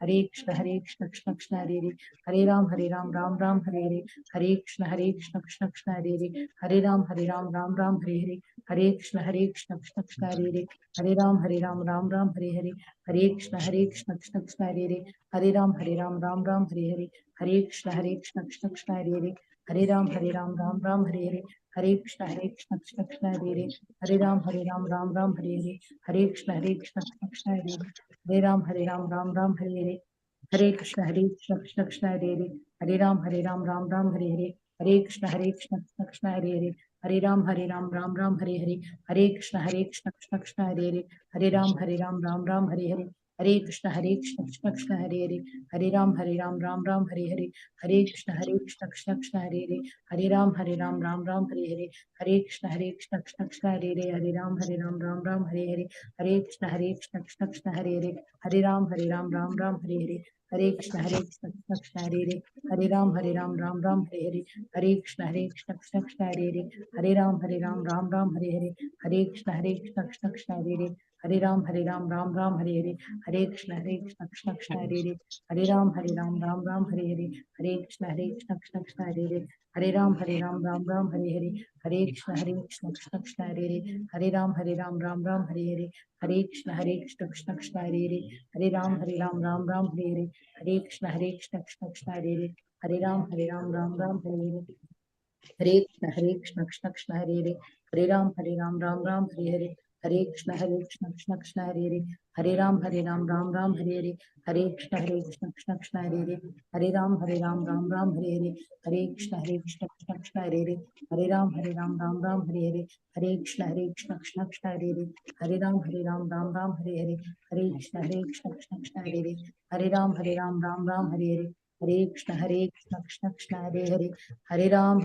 हरे कृष्ण कृष्ण कृष्ण हरे हरे, हरे राम राम राम हरे हरे, हरे कृष्ण कृष्ण कृष्ण हरे हरे, हरे राम राम राम हरे हरे, हरे कृष्ण कृष्ण कृष्ण हरे हरे, हरे राम राम हरे हरे, हरे कृष्ण कृष्ण कृष्ण हरे हरे, हरे राम राम राम हरे हरे, हरे कृष्ण कृष्ण कृष्ण हरे हरे, हरे राम राम हरे हरे, हरे कृष्ण कृष्ण कृष्ण हरे हरे, हरे राम राम हरे हरे, हरे कृष्ण कृष्ण कृष्ण हरे हरे, हरे राम राम हरे हरे, हरे कृष्ण कृष्ण कृष्ण हरे हरे, हरे राम राम हरे हरे, हरे कृष्ण कृष्ण कृष्ण हरे हरे, हरे राम राम हरे हरे, हरे कृष्ण कृष्ण कृष्ण हरे हरे, हरे राम राम हरे हरे, हरे कृष्ण कृष्ण कृष्ण हरे हरे, हरे राम राम हरे हरे, हरे कृष्ण कृष्ण कृष्ण हरे हरे, हरे राम राम हरे हरे, हरे कृष्ण कृष्ण कृष्ण हरे हरे, हरे राम राम हरे हरे, हरे कृष्ण कृष्ण कृष्ण हरे हरे, हरे राम राम हरे हरे, हरे कृष्ण कृष्ण कृष्ण हरे हरे, हरे राम राम हरे हरे, हरे कृष्ण कृष्ण कृष्ण हरे हरे, हरे राम राम हरे हरे, हरे कृष्ण कृष्ण कृष्ण हरे हरे, हरे राम राम हरे हरे, हरे कृष्ण कृष्ण कृष्ण हरे हरे, हरे राम राम हरे हरे, हरे कृष्ण कृष्ण कृष्ण हरे हरे, हरे राम राम हरे हरे, हरे कृष्ण कृष्ण कृष्ण हरे हरे, हरे राम राम हरे हरे, हरे कृष्ण कृष्ण कृष्ण हरे हरे, हरे राम राम हरे हरे, हरे कृष्ण कृष्ण कृष्ण हरे हरे, हरे राम राम हरे हरे, हरे कृष्ण कृष्ण कृष्ण हरे हरे, हरे राम राम हरे हरे, हरे कृष्ण कृष्ण कृष्ण हरे हरे, हरे राम राम हरे हरे, हरे कृष्ण कृष्ण कृष्ण हरे हरे, हरे राम राम हरे हरे, हरे कृष्ण कृष्ण कृष्ण हरे हरे, हरे राम राम हरे हरे, हरे कृष्ण कृष्ण कृष्ण हरे हरे, हरे राम राम हरे हरे, हरे कृष्ण कृष्ण कृष्ण हरे हरे, हरे राम राम हरे हरे, हरे कृष्ण कृष्ण कृष्ण हरे हरे, हरे राम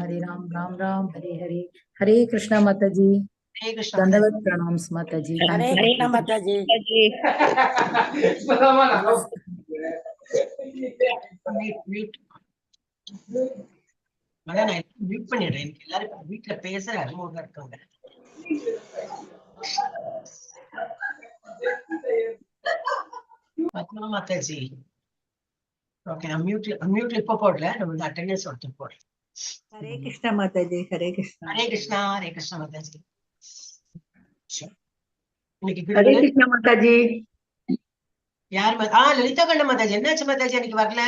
राम हरे हरे, हरे कृष्णा माता जी, हरे कृष्ण दंडवत प्रणाम माता जी, हरे थैंक कृष्ण यू। माता जी। மியூட் நான் மியூட் பண்ணிடுறேன். எனக்கு எல்லாரும் வீட்டுல பேசுற அறிமுகம் இருக்காங்க. பத்மா மாதாஜி ஓகே, மியூட்ல இப்ப போடல, நம்ம வந்து அட்டெண்டன்ஸ் ஒருத்தர் போடுறேன். हरे कृष्ण माता जी। हरे कृष्ण ஹரே கிருஷ்ணா மாதாஜி. இன்னைக்கு हरे குருகுல कृष्ण माता जी। யார் லலிதா கண்ட மாதாஜி என்னாச்சு மாதாஜி? அன்னைக்கு வரல?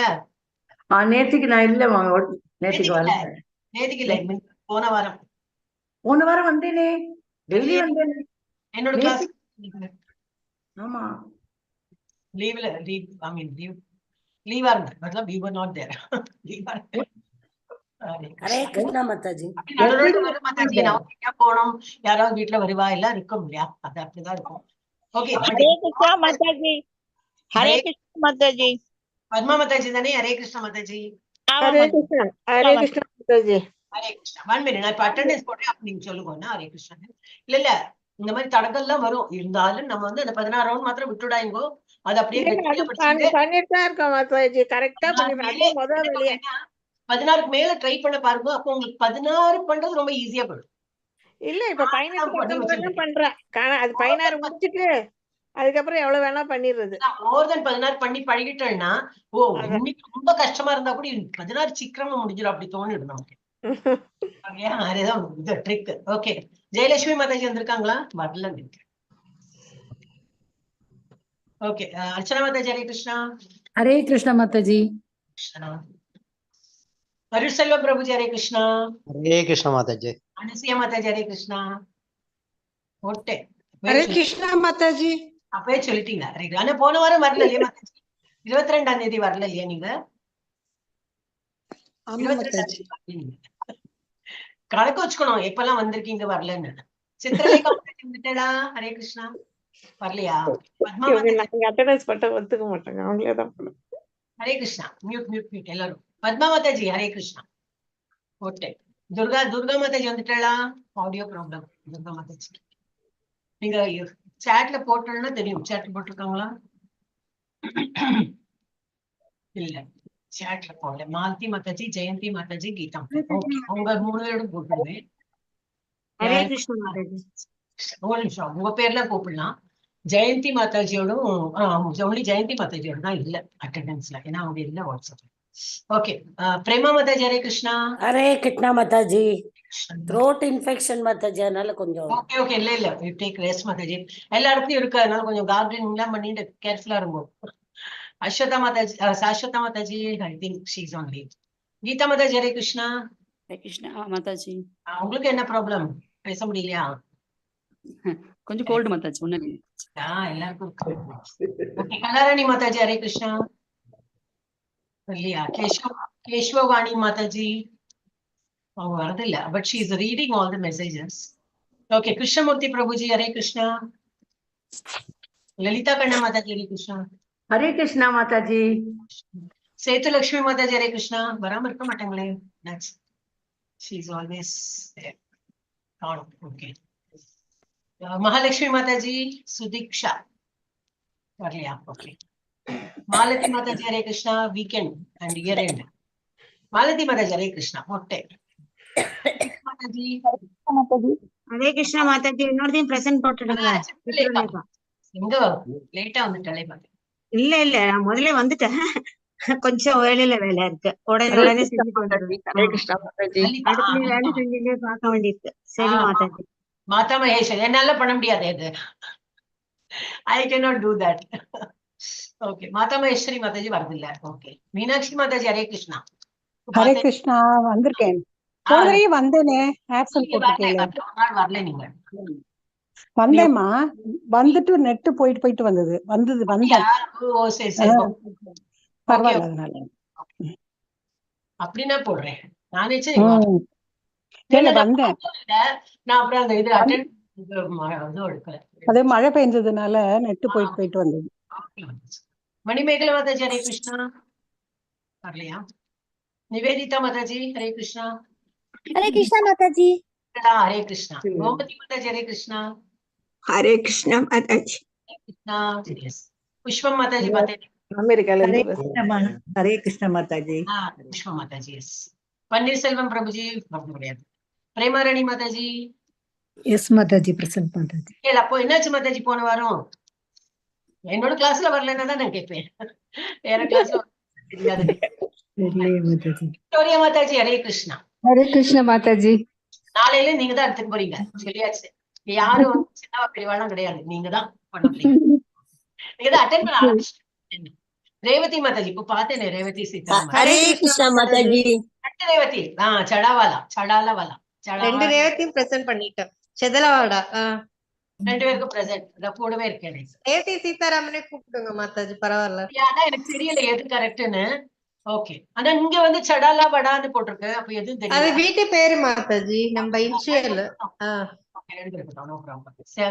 நேத்துக்கு நான் இல்ல நேத்துக்கு நேத்திக்கு இல்ல, வரல. நேத்திக்கு இல்ல, போன வாரம். போன வாரம் வந்தேனே, டெய்லி வந்தேனே. என்னோட கிளாஸ் ஆமா, லீவ்ல லீவா இருந்தேன். मतलब we were not there. லீவா இருந்தேன். हरे कृष्ण माता जी। நடுநடுல வரும் மாதாஜி, நான் எங்கேயா போனோம், யாராவது வீட்டுல வருவா, எல்லாம் இருக்கும் இல்லையா, அது அப்படிதான் இருக்கும். ஓகே, हरे कृष्णा माता जी। हरे कृष्णा माता जी। பத்மா மாதாஜி தானே? ஹரே கிருஷ்ண மாதாஜி. हरे कृष्णा माता जी। ஹரே கிருஷ்ணா. 1 minute, நான் இப்ப அட்டெண்டன்ஸ் போடுறேன், அப்ப நீங்க சொல்லுங்க. ஹரே கிருஷ்ணன். இல்ல இல்ல, இந்த மாதிரி தடங்கள்லாம் வரும், இருந்தாலும் நம்ம வந்து அந்த 16 ரவுண்ட் மாத்திரம் விட்டுடாங்கோ. அது அப்படியே கெட்டியா படிச்சுட்டு 16க்கு மேல ட்ரை பண்ண பாருங்க. அப்போ உங்களுக்கு 16 பண்றது ரொம்ப ஈஸியா போயிடும். இல்ல இப்ப 18 19 பண்றேன். அது 16 முடிச்சிட்டு அதுக்கப்புறம் எவ்வளவு வேணா பண்ணிடுறது. மோர் தென் 16 பண்ணி பழகிட்டேன்னா, இன்னைக்கு ரொம்ப கஷ்டமா இருந்தா கூட 16 சீக்கிரமா முடிஞ்சிடும், அப்படி தோணிடும் நமக்கு. அதுதான் இது ட்ரிக். ஓகே, ஜெயலட்சுமி மாதாஜி வந்திருக்காங்களா? வரல. ஓகே, அர்ச்சனா மாதாஜி ஹரே கிருஷ்ணா. हरे कृष्णा माता जी, அருள்செல்வ பிரபுஜி ஹரே கிருஷ்ணா. हरे कृष्ण माता जी। அனுசியா மாதாஜி ஹரே கிருஷ்ணா. ஓட்டே हरे कृष्ण माता जी। அப்பவே சொல்லிட்டீங்க. ஆனா போன வாரம் வரல இல்லையா மாதாஜி? 22ஆம் தேதி வரல இல்லையா நீங்க? 22ஆம் தேதி கணக்கு வச்சுக்கணும், எப்பெல்லாம் வந்திருக்கீங்க வரலன்னு. சித்திரலேகா மாதாஜி வந்துட்டா? ஹரே கிருஷ்ணா. வரலையா? பத்மா மாதாஜி அட்டெண்டன்ஸ் பட்ட ஒத்துக்க மாட்டாங்க, அவங்களே தான். ஹரே கிருஷ்ணா. மியூட் எல்லாரும். பத்மா மாதாஜி ஹரே கிருஷ்ணா. ஓட்டே. துர்கா மாதாஜி வந்துட்டாளா? Audio problem Durga Mataji. நீங்க சாட்ல போட்டோம்னா தெரியும். சாட்ல போட்டிருக்காங்களா? இல்ல, சாட்ல போடல. மாலதி மாதாஜி, ஜெயந்தி மாதாஜி, கீதா மாதாஜி. அவங்க 3 பேரும் கூப்பிடுவேன். हरे कृष्ण माता जी। ஒரு நிமிஷம், உங்க பேர்ல கூப்பிடலாம். ஜெயந்தி மாதாஜியோடும் ஒன்லி ஜெயந்தி மாதாஜியோட தான் இல்ல அட்டெண்டன்ஸ்ல, ஏன்னா அவங்க இல்ல WhatsApp. Okay, Prema Mataji Hare Krishna. Hare Krishna Mataji. Throat infection Mataji, அதனால கொஞ்சம். ஓகே ஓகே, இல்ல யூ டேக் ரெஸ்ட் மாதாஜி. எல்லாருக்கும் இருக்கு, அதனால கொஞ்சம் கார்டனிங் எல்லாம் பண்ணிட்டு கேர்ஃபுல்லா இருக்கும். Aswatha Mataji, Saswatha Mataji, I think she is on leave. Geetha Mataji Hare Krishna. Hare Krishna Mataji. உங்களுக்கு என்ன ப்ராப்ளம், பேச முடியலையா? கொஞ்சம் கோல்டு மாதாஜி, ஒண்ணு இல்லை. எல்லாருக்கும் ஓகே. கலாராணி மாதாஜி ஹரே கிருஷ்ணா. இல்லையா? கேஷ்வவாணி மாதாஜி அவங்க வரது இல்ல, but she is reading all the messages. Okay, Krishnamurthy Prabhuji Hare Krishna. Lalitha Kanna Mataji Hare Krishna. Hare Krishna Mataji. Sethu Lakshmi Mataji Hare Krishna. வராம இருக்க மாட்டாங்களே, she is always there. Okay, Mahalakshmi Mataji, Sudiksha வரலையா? Okay, Malathi Mataji Hare Krishna. Weekend and year end. Malathi Mataji Hare Krishna. Mottai Mataji Hare Krishna Mataji. இன்னொருத்தையும் present போட்டுடுங்க. எங்க லேட்டா வந்துட்டாலே பாத்து. இல்ல நான் முதல்ல வந்துட்டேன். கொஞ்சம் வேலையில வேலை இருக்கு, உடனே செஞ்சுட்டு வந்துடுவேன். ஹரே கிருஷ்ணா மாதாஜி. அடுத்த வேலை செஞ்சுட்டே பார்க்க வேண்டியிருக்கு. சரி மாதாஜி. மாதா மகேஸ்வரி என்னால பண்ண முடியாது, இது ஐ cannot do that. ஓகே, மாதா மகேஸ்வரி மாதாஜி வரதில்ல. ஓகே, மீனாட்சி மாதாஜி ஹரே கிருஷ்ணா. ஹரே கிருஷ்ணா, வந்திருக்கேன். போனதே வந்தேனே, ஆப்சன்ட் போட்டுருக்கேன். வரல நீங்க? வந்தேம்மா, வந்துட்டு நெட்டு போயிட்டு வந்தது வந்தேன். ஓ சரி சரி, பரவாயில்ல, அதனால அப்படின்னா போடுறேன். நானே இல்ல வந்தேன். நான் அப்புறம் அந்த இது அட்டெண்ட் எடுக்கல. அது மழை பெஞ்சதுனால நெட்டு போயிட்டு வந்தது. மணிமேகலை மாதாஜி ஹரே கிருஷ்ணா. வரலையா? நிவேதிதா மாதாஜி ஹரே கிருஷ்ணா. ஹரே கிருஷ்ணா மாதாஜி. ஹரே கிருஷ்ணா. கோமதி மாதாஜி ஹரே கிருஷ்ணா. ஹரே கிருஷ்ணா மாதாஜி. கிருஷ்ணா. புஷ்பம் மாதாஜி பார்த்தேன் அமெரிக்கால ஹரே இருந்து. கிருஷ்ணா ஹரே கிருஷ்ணா மாதாஜி. புஷ்பம் மாதாஜி, எஸ். பன்னீர்செல்வம் பிரபுஜி வரது கிடையாது. பிரேமாராணி மாதாஜி. Yes Mataji, present Mataji. இல்ல அப்போ என்னாச்சு மாதாஜி? போன வாரம் என்னோட கிளாஸ்ல வரலன்னா தான் நான் கேட்பேன், வேற கிளாஸ்ல தெரியாது. விக்டோரியா மாதாஜி ஹரே கிருஷ்ணா. ஹரே கிருஷ்ணா மாதாஜி. நாளையில நீங்க தான் எடுத்துட்டு போறீங்க, சொல்லியாச்சு. யாரும் வந்து சின்னவா பெரியவாளும் கிடையாது, நீங்க தான் பண்ண போறீங்க. நீங்க தான் அட்டெண்ட் பண்ண ஆரம்பிச்சிட்டீங்க. ரேவதி மாதாஜி, இப்ப பார்த்தேனே ரேவதி சீதா. ஹரே கிருஷ்ணா மாதாஜி. ரேவதி, சடாலாவாலா. ரெண்டு ரேவத்தையும் பிரசன்ட் பண்ணிட்டேன். செதலவாடா. ரெண்டு பேருக்கும் பிரசன்ட் கூடவே இருக்கேன். ரேவதி சீதாராமனே கூப்பிடுங்க மாதாஜி, பரவாயில்ல. ஆனா எனக்கு தெரியல எது கரெக்ட்னு. ஓகே, ஆனா இங்க வந்து சடாலா வடான்னு போட்டிருக்கு, அப்ப எதுவும் அது தெரியல. வீட்டு பேரு மாதாஜி, நம்ம இன்ஷியல்.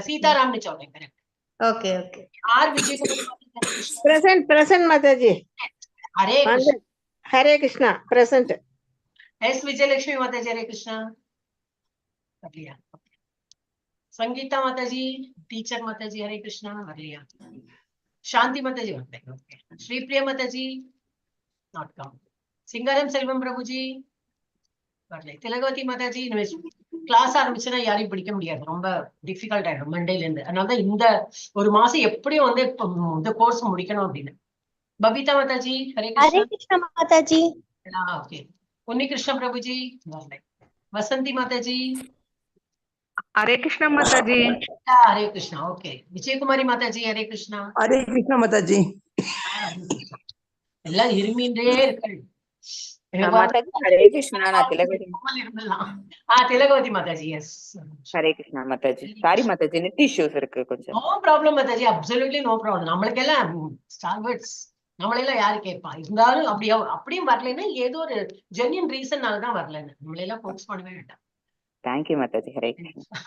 சீதாராம்னு சொல்றேன். Correct. Okay okay. R Vijay present Mataji. Hare Krishna. Hare Krishna present. S Vijayalakshmi Mataji Hare Krishna. வரலையா? संगीता माता जी, टीचर माता जी हरे कृष्णा. வரலையா? சாந்தி மாதாஜி வரல. Okay, Sripriya Mataji not come. Singaram Selvam Prabhuji வரல. திலகவதி மாதாஜி, கிளாஸ் ஆரம்பிச்சுன்னா யாரையும் பிடிக்க முடியாது, ரொம்ப டிஃபிகல்ட் ஆயிடும் மண்டேல இருந்து. அதனாலதான் இந்த ஒரு மாசம் எப்படியும் வந்து இந்த கோர்ஸ் முடிக்கணும் அப்படின்னு. பபிதா மாதாஜி ஹரே கிருஷ்ணா மாதாஜி. ஓகே, உன்னி கிருஷ்ண பிரபுஜி வரல. வசந்தி மாதாஜி ஹரே கிருஷ்ணா மாதாஜி. ஹரே கிருஷ்ணா. ஓகே, விஜயகுமாரி மாதாஜி ஹரே கிருஷ்ணா. ஹரே கிருஷ்ணா மாதாஜி. எல்லாம் இருமின்றே இருக்கு. ஹரே கிருஷ்ணா. நான் Thilagavathi. Thilagavathi Mataji, yes. Hare Krishna Mataji. Sorry Mataji, net issues இருக்கு கொஞ்சம். No problem Mataji, absolutely no problem. நம்மளுக்கு எல்லாம் ஸ்டார்வேர்ட்ஸ், நம்மளெல்லாம் யாரு கேட்பா? இருந்தாலும் அப்படியும் வரலன்னா ஏதோ ஒரு ஜென்யூன் ரீசன்னாலதான் வரலன்னு, நம்மளெல்லாம் ஃபோர்ஸ் பண்ணவே வேண்டாம். தேங்க்யூ மாதாஜி. ஹரே கிருஷ்ணா.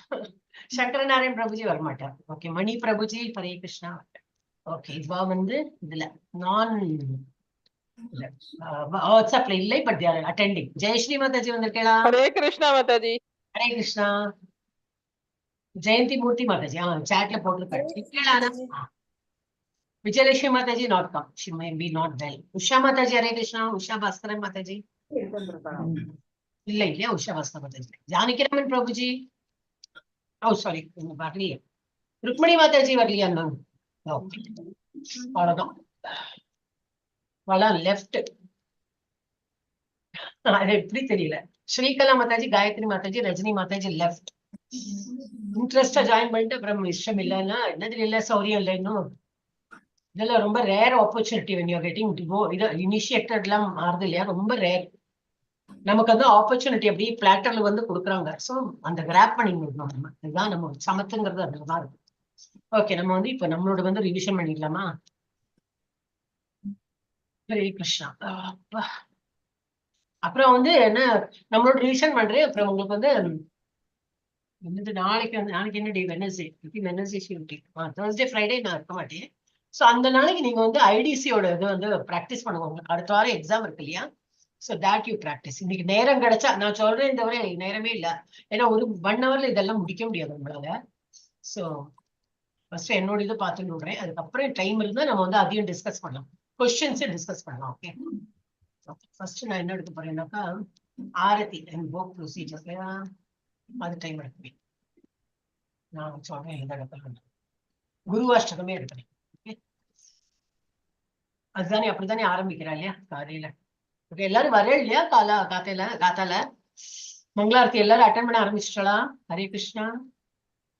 சங்கரநாராயண் பிரபுஜி வரமாட்டார். ஓகே, மணி பிரபுஜி ஹரே கிருஷ்ணா. ஓகே, இவா வந்து இதுல நான் வாட்ஸ்அப்ல இல்லை, but they're attending. Jayashree Mataji வந்திருக்கா? ஹரே கிருஷ்ணா மாதாஜி. ஹரே கிருஷ்ணா. ஜெயந்தி மூர்த்தி மாதாஜி சாட்ல போட்டிருக்காரு. Vijayalakshmi Mataji not come, she may be not well. Usha Mataji Hare Krishna. Usha Bhaskaran Mataji இல்ல இல்லையா? உஷா பாஸ்கர் மாதாஜி. ஜானகிராமன் பிரபுஜி, ஓ சாரி வரலையே. ருக்மணி மாதாஜி வரலையா மேம்? அவ்வளவுதான். வளம் லெஃப்ட். அது எப்படி தெரியல. ஸ்ரீகலா மாதாஜி, காயத்ரி மாதாஜி, ரஜினி மாதாஜி லெஃப்ட். இன்ட்ரெஸ்டா ஜாயின் பண்ணிட்டு அப்புறம் இஷ்டம் இல்லைன்னா என்னது இல்ல, சௌரியம் இல்லை. இன்னும் இதெல்லாம் ரொம்ப rare opportunity when you're getting to go. இது இனிஷியேட்டட் எல்லாம் மாறுது இல்லையா, ரொம்ப ரேர். நமக்கு வந்து ஆப்பர்ச்சுனிட்டி அப்படியே பிளாட்டர்ல வந்து கொடுக்குறாங்க. ஸோ அந்த கிராப் பண்ணி விடணும் நம்ம. இதுதான் நம்ம சமத்துங்கிறது அதுதான் இருக்கு. ஓகே, நம்ம வந்து இப்ப நம்மளோட வந்து ரிவிஷன் பண்ணிக்கலாமா? ஹரே கிருஷ்ணா. அப்புறம் வந்து என்ன நம்மளோட ரிவிஷன் பண்றேன். அப்புறம் உங்களுக்கு வந்து என்னது நாளைக்கு வந்து, நாளைக்கு என்ன டே? வெனஸ்டே. Thursday Friday நான் இருக்க மாட்டேன். ஸோ அந்த நாளைக்கு நீங்க வந்து ஐடிசியோட இது வந்து ப்ராக்டிஸ் பண்ணுங்க. உங்களுக்கு அடுத்த வாரம் எக்ஸாம் இருக்கு இல்லையா? So that you practice. இன்னைக்கு நேரம் கிடைச்சா, நான் சொல்றேன் இந்த வரை நேரமே இல்லை, ஏன்னா ஒரு 1 ஹவர்ல இதெல்லாம் முடிக்க முடியாது உங்களால. ஸோ ஃபர்ஸ்ட் என்னோட இதை பார்த்துட்டு விடுறேன். அதுக்கப்புறம் டைம் இருந்தா நம்ம வந்து அதையும் டிஸ்கஸ் பண்ணலாம், கொஸ்டின்ஸே டிஸ்கஸ் பண்ணலாம். ஓகே, ஃபர்ஸ்ட் நான் என்ன எடுக்க போறேன்னாக்கா ஆரத்தி அண்ட் போக் ப்ரொசீஜர். அது டைம் எடுக்குவேன். நான் சொல்றேன் எந்த இடத்துல குருவாஷ்டகமே எடுக்கிறேன். அதுதானே அப்படித்தானே ஆரம்பிக்கிறா இல்லையா காலையில? ஓகே, எல்லாரும் வரே இல்லையா? காத்தால மங்களாரத்தி எல்லாரும் அட்டன் பண்ண ஆரம்பிச்சிட்டா? ஹரே கிருஷ்ணா.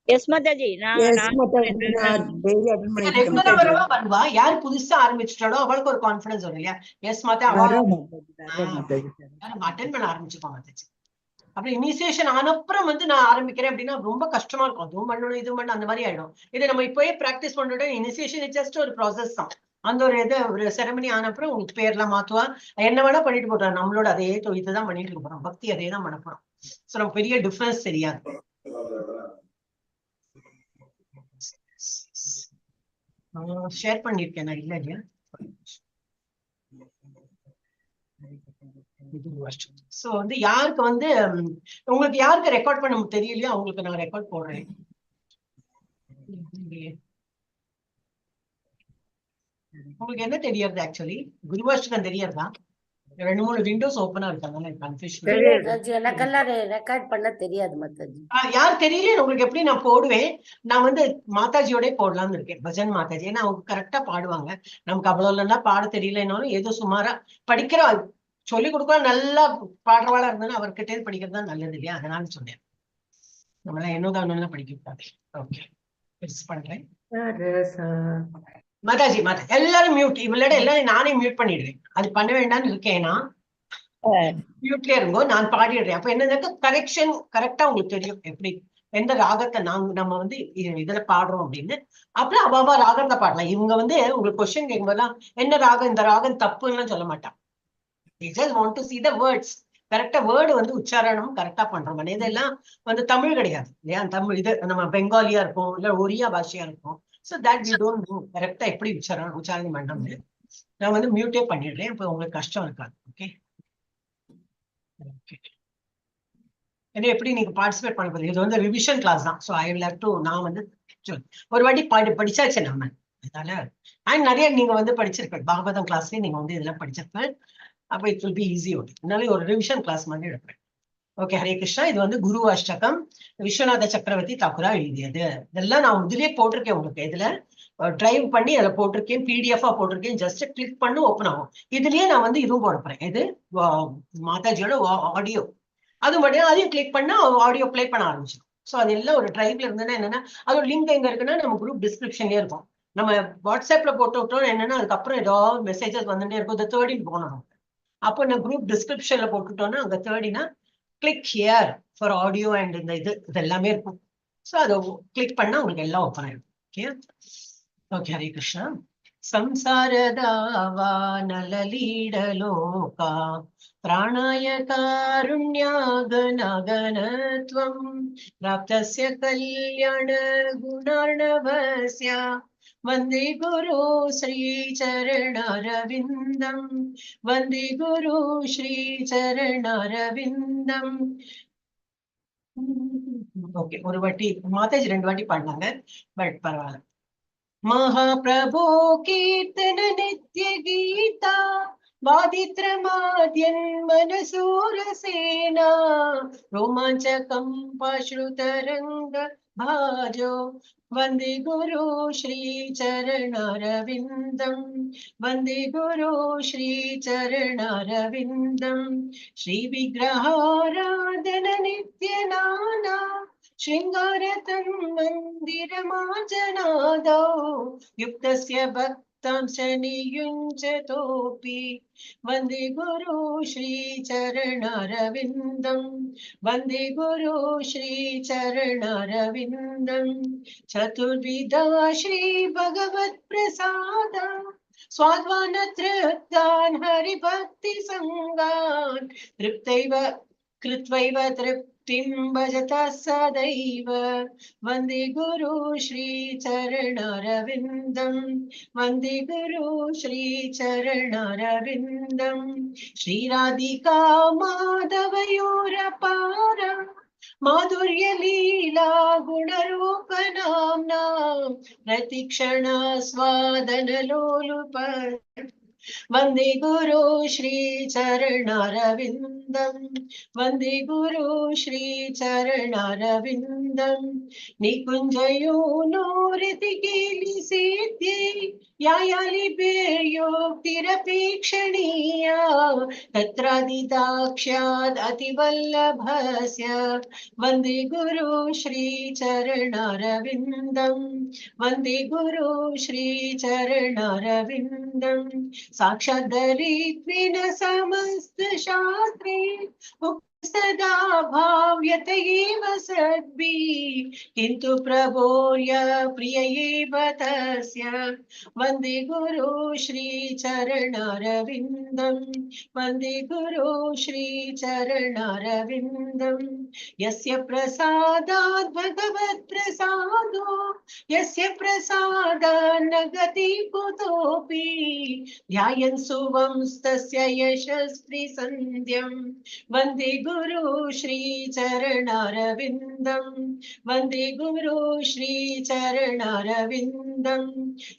எஸ் மாதாஜி. ரெகுலரா வரவா வருவா? யாரு புதுசா ஆரம்பிச்சிட்டாலோ அவளுக்கு ஒரு கான்பிடன்ஸ் வரும் இல்லையா? எஸ் மாதா அட்டன் பண்ண ஆரம்பிச்சுக்கோங்க மாதாஜி. அப்புறம் இனிஷியேஷன் ஆனப்புறம் வந்து நான் ஆரம்பிக்கிறேன் அப்படின்னா ரொம்ப கஷ்டமா இருக்கும். அதுவும் பண்ணணும் இதுவும் பண்ணணும் அந்த மாதிரி ஆயிடும். இதை நம்ம இப்பயே பிராக்டிஸ் பண்ணிட்டு இனிஷியேஷன் ஜஸ்ட் ஒரு ப்ராசஸ் தான். அந்த ஒரு இது ஒரு செரமனி ஆனப்புறம் உங்களுக்கு பேர்லாம் மாத்துவா, என்ன வேணா பண்ணிட்டு போட்டோம். நம்மளோட அதே இதுதான் பண்ணிட்டு இருக்க போறோம், பக்தி அதே தான் பண்ண போறோம். சோ நம்ம பெரிய டிஃபரன்ஸ் தெரியாது. ஷேர் பண்ணிருக்கேன் நான், இல்ல இல்லையா? சோ வந்து யாருக்கு வந்து உங்களுக்கு யாருக்கு ரெக்கார்ட் பண்ண தெரியலையோ அவங்களுக்கு நான் ரெக்கார்ட் போடுறேன். உங்களுக்கு என்ன தெரியாது? ஆக்சுவலி குருவாஷ்டகம் தெரியறதா? 2-3 விண்டோஸ் ஓப்பனா இருக்காங்க. எனக்கெல்லாம் ரெக்கார்ட் பண்ண தெரியாது மாதாஜி. யார் தெரியல உங்களுக்கு எப்படி நான் போடுவேன்? நான் வந்து மாதாஜியோட போடலாம்னு இருக்கேன், பஜன் மாதாஜி. ஏன்னா அவங்க கரெக்டா பாடுவாங்க. நமக்கு அவ்வளவு இல்லைன்னா பாட தெரியலனாலும் ஏதோ சுமாரா படிக்கிற சொல்லிக் கொடுக்க நல்லா பாடுறவாளா இருந்தாலும் அவர்கிட்ட படிக்கிறது தான் நல்லது இல்லையா? அதனால சொன்னேன், நம்மளாம் என்னதான் படிக்க கூடாது. ஓகே, பண்றேன். மாதாஜி எல்லாரும் மியூட். இவளோட எல்லாரும் நானே மியூட் பண்ணிடுவேன். அது பண்ண வேண்டாம்னு இருக்கேன்னா மியூட்லயே இருங்கோ, நான் பாடிடுறேன். அப்ப என்னன்னாக்க கரெக்ஷன் கரெக்டா உங்களுக்கு தெரியும் எப்படி எந்த ராகத்தை நம்ம வந்து இதுல பாடுறோம் அப்படின்னு. அப்புறம் அவாவா ராகத்தை பாடலாம். இவங்க வந்து உங்களுக்கு கொஸ்டின் கேட்கும்போதெல்லாம் என்ன ராகம், இந்த ராகம் தப்புன்னு சொல்ல மாட்டான். They just want to see the words. கரெக்டா வேர்டு வந்து உச்சாரணம் கரெக்டா பண்றோம். இதெல்லாம் வந்து தமிழ் கிடையாது இல்லையா? தமிழ் இது நம்ம பெங்காலியா இருக்கும், இல்ல ஒரியா பாஷையா இருக்கும். So that we don't know கரெக்டா எப்படி உச்சாரணம் பண்ணோம்னு நான் வந்து மியூட்டே பண்ணிடுறேன். இப்போ உங்களுக்கு கஷ்டம் இருக்காது. ஓகே, ஏன்னா எப்படி நீங்க பார்ட்டிசிபேட் பண்ண போறீங்க? இது வந்து ரிவிஷன் கிளாஸ் தான். So I will have to, நான் வந்து ஒரு வாட்டி படிச்சாச்சு நம்ம. அதனால நிறைய நீங்க வந்து படிச்சிருப்பேன், பாகவதம் கிளாஸ்லயே நீங்க வந்து இதெல்லாம் படிச்சிருப்பேன். அப்ப இட் வில் பி ஈஸி. அதனால ஒரு ரிவிஷன் கிளாஸ் மாதிரி எடுப்பேன். ஓகே, ஹரே கிருஷ்ணா. இது வந்து குரு அஷ்டகம், விஸ்வநாத சக்கரவர்த்தி தாக்குரா எழுதியது. இதெல்லாம் நான் இதுலயே போட்டிருக்கேன். உங்களுக்கு இதுல டிரைவ் பண்ணி அதில் போட்டிருக்கேன், பிடிஎஃபா போட்டிருக்கேன். ஜஸ்ட் கிளிக் பண்ணி ஓப்பன் ஆகும். இதுலயே நான் வந்து இதுவும் போட போறேன், இது மாதாஜியோட ஆடியோ. அது மட்டும் அதையும் கிளிக் பண்ணா ஆடியோ பிளே பண்ண ஆரம்பிச்சிடும். ஸோ அது எல்லாம் ஒரு டிரைவ்ல இருந்ததுன்னா என்னன்னா, அதோட லிங்க் எங்க இருக்குன்னா நம்ம குரூப் டிஸ்கிரிப்ஷன்லயே இருக்கும். நம்ம வாட்ஸ்அப்ல போட்டு விட்டோம் என்னன்னா அதுக்கப்புறம் ஏதாவது மெசேஜஸ் வந்துட்டே இருக்கும். இந்த தேர்டின் போனோம். அப்போ நான் குரூப் டிஸ்கிரிப்ஷன்ல போட்டுட்டோம்னா அங்க தேர்டினா click here for audio and இந்த இது எல்லாமே இருக்கும். ஸோ அதை கிளிக் பண்ணா உங்களுக்கு எல்லாம் ஓப்பன் ஆயிடும். Okay okay, Hare Krishna. ಸಂಸಾರದಾವಾ ನಲಲೀಡಲೋಕ ಪ್ರಾಣಾಯ ಕಾರುಣ್ಯಾಗನಗನತ್ವಂ ಪ್ರಾಪ್ತಸ್ಯ ಕಲ್ಯಾಣ ಗುಣಾರ್ಣವಸ್ಯ ವಂದೇ ಗುರು ಶ್ರೀ ಚರಣಾರವಿಂದಂ ವಂದೇ ಗುರು ಶ್ರೀ ಚರಣಾರವಿಂದಂ. ஓகே, ஒரு வாட்டி மாதாஜி 2 வாட்டி பாடினாங்க, பட் பரவாயில்ல. महाप्रभो कीर्तन नित्य गीता वादित्र माद्यन् मनसूरसेना रोमाञ्चकं पाश्रुतरङ्ग भाजो वन्दे गुरु श्री चरणारविन्दम् वन्दे गुरु श्री चरणारविन्दम् श्रीविग्रहाराधन नित्यनाना शृङ्गारतं मन्दिरमाजनादौ युक्तस्य भक्तां च नियुञ्जतोऽपि वन्दे गुरु श्री चरणारविन्दम् वन्दे गुरु श्री चरणारविन्दम् चतुर्विधा श्री भगवत् प्रसाद स्वाद्वान तृप्तान् हरिभक्ति संगान् तृप्तैव कृत्वैव तृप्तिं भजतः सदैव वन्दे गुरु श्री चरणारविन्दम् वन्दे गुरु श्री चरणारविन्दम् श्रीराधिका माधवयोरपारा माधुर्य लीला गुणरूप नाम्ना प्रतिक्षण स्वादन लोलुप वन्दे गुरु श्री चरणारविन्दम् वन्दे गुरु श्री चरणारविन्दम् निकुञ्जयोनोरिति केलिसिद्ध्ये यायालिभिर्योक्तिरपेक्षणीया तत्रादिदाक्ष्याद् अतिवल्लभस्य वन्दे गुरु श्री चरणारविन्दम् वन्दे गुरु श्री चरणारविन्दम् साक्षात् दलित्वेन समस्त शास्त्रे सदा भाव्यत एव सद्भिः किन्तु प्रभोर्य प्रिय एव तस्य वन्दे गुरु श्री चरणारविन्दम् वन्दे गुरु श्री चरणारविन्दम् यस्य प्रसादात् भगवत् प्रसादो यस्य प्रसादान्न गति कुतोऽपि ध्यायन् सुवंस्तस्य यशस्वी सन्ध्यम् वन्दे गुरु श्री चरणारविन्दम् वन्दे गुरु श्री चरणारविन्दम्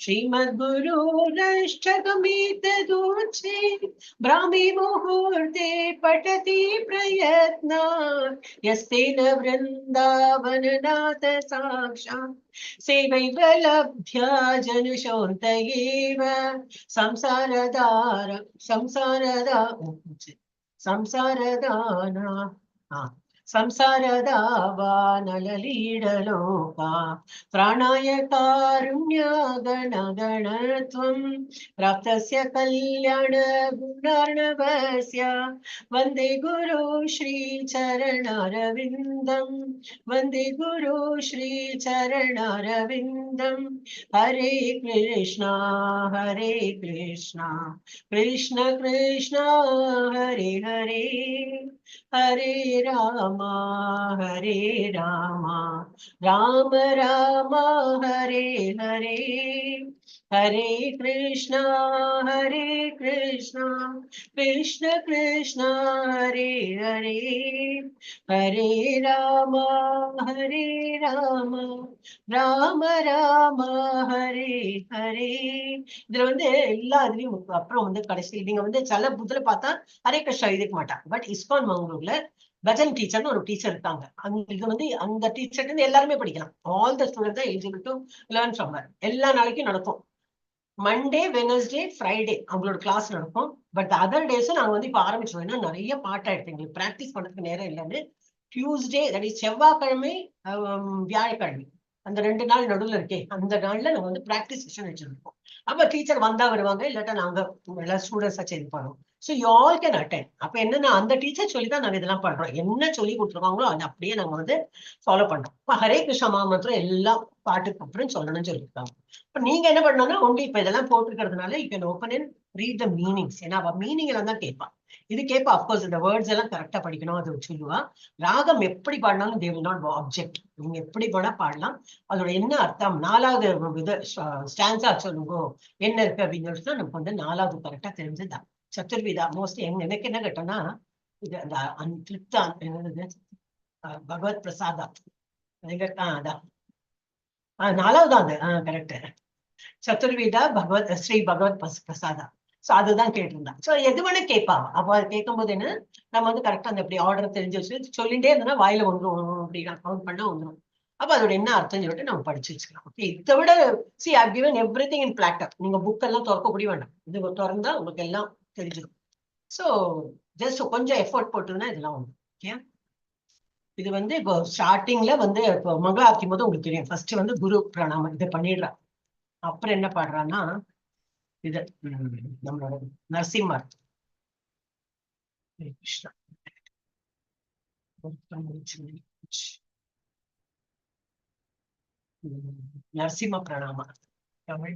श्रीमद्गुरुरष्टकमेतदुच्चे ब्राह्मी मुहूर्ते पठति प्रयत्नात् यस्तेन वृन्दावननाथ साक्षात् सेवैव लब्ध्या जनुषोऽन्त एव संसारदावानललीडलोका प्राणाय कारुण्यगणगणत्वं प्राप्तस्य कल्याण गुणार्णवस्य वन्दे गुरु श्री चरणारविन्दम् वन्दे गुरु श्री चरणारविन्दम् हरे कृष्णा कृष्ण कृष्ण हरे हरे हरे राम राम राम हरे हरे हरे कृष्णा कृष्ण कृष्ण हरे हरे हरे राम राम राम हरे हरे இதுல வந்து எல்லா இதுலயும் அப்புறம் வந்து கடைசி நீங்க வந்து சில புத்துல பார்த்தா ஹரே கிருஷ்ணா எழுதிக்க மாட்டாங்க. பட் இஸ்கான் மங்களூர்ல பஜன் டீச்சர்னு ஒரு டீச்சர் இருக்காங்க. இது வந்து அந்த டீச்சர் இருந்து எல்லாருமே படிக்கலாம். All the students eligible to learn from her. எல்லா நாளைக்கும் நடக்கும். மண்டே வெனஸ்டே ஃப்ரைடே அவங்களோட கிளாஸ் நடக்கும். பட் அதர் டேஸும் நாங்க வந்து இப்ப ஆரம்பிச்சோம். ஏன்னா நிறைய பாட்டா எடுத்து எங்களுக்கு பிராக்டிஸ் பண்றதுக்கு நேரம் இல்லைன்னு டியூஸ்டே தட் இஸ் செவ்வாய்க்கிழமை வியாழக்கிழமை அந்த 2 நாள் நடுவில் இருக்கே அந்த நாள்ல நாங்க வந்து பிராக்டிஸ் செஷன் வச்சிருக்கோம். அப்ப டீச்சர் வந்தா வருவாங்க, இல்லாட்டா நாங்க எல்லா ஸ்டூடெண்ட்ஸா சேர்ந்து பண்ணுவோம். So you all can attend. அப்ப என்னன்னா அந்த டீச்சர் சொல்லி தான் நாங்க இதெல்லாம் பண்றோம். என்ன சொல்லி கொடுத்துருக்காங்களோ அதை அப்படியே நாங்க வந்து ஃபாலோ பண்றோம். இப்ப ஹரே கிருஷ்ணா மாமந்திரம் எல்லாம் பாட்டுக்கு அப்புறம் சொல்லணும்னு சொல்லியிருக்காங்க. இப்ப நீங்க என்ன பண்ணணும்னா ஒன்லி இப்ப இதெல்லாம் போட்டுக்கிறதுனால you can open and read the meanings. ஏன்னா அவ மீனிங் எல்லாம் தான் கேட்பான். இது கேட்பா. அப்கோர்ஸ் இந்த வேர்ட்ஸ் எல்லாம் கரெக்டா படிக்கணும், அதை சொல்லுவா. ராகம் எப்படி பாடினாலும் தே வில் நாட் ஆப்ஜெக்ட். நீங்க எப்படி போனா பாடலாம். அதோட என்ன அர்த்தம் 4வது இது ஸ்டான்ஸா சொல்லுங்க என்ன இருக்கு அப்படின்னு சொல்லிட்டு நமக்கு வந்து 4வது கரெக்டா தெரிஞ்சதுதான். சதுர்விதா மோஸ்ட்லி எனக்கு என்ன கேட்டோம்னா இது அந்த திருப்தா என்னது பகவத் பிரசாதா அதான் 4வது அந்த கரெக்ட். சதுர்விதா பகவத் ஸ்ரீ பகவத் பிரசாதா. சோ அதுதான் கேட்டிருந்தா. சோ எது வேணா கேட்பாங்க. அப்ப அது கேட்கும் போது என்ன நம்ம வந்து கரெக்டா அந்த எப்படி ஆர்டர் தெரிஞ்சு வச்சு சொல்லிட்டே இருந்தோம்னா வாயில வந்துடும். அப்படி கவுண்ட் பண்ணா வந்துடும். அப்ப அதோட என்ன அர்த்தம் சொல்லிட்டு நம்ம படிச்சு வச்சுக்கலாம். ஓகே, இதை விட see I given everything in platter. நீங்க புக் எல்லாம் திறக்கக்கூடிய வேண்டாம், இது திறந்தா உங்களுக்கு எல்லாம் தெரிஞ்சிடும். ஸோ ஜஸ்ட் கொஞ்சம் எஃபோர்ட் போட்டுன்னா இதெல்லாம் உண்டு. ஓகே, இது வந்து இப்போ ஸ்டார்டிங்ல வந்து இப்போ மங்கள ஆரத்தி போது உங்களுக்கு தெரியும், ஃபர்ஸ்ட் வந்து குரு பிரணாமம் இதை பண்ணிடுறா. அப்புறம் என்ன பாடுறான்னா இது நம்மளோட நரசிம்மர் கிருஷ்ணா நரசிம்ம பிரணாம தமிழ்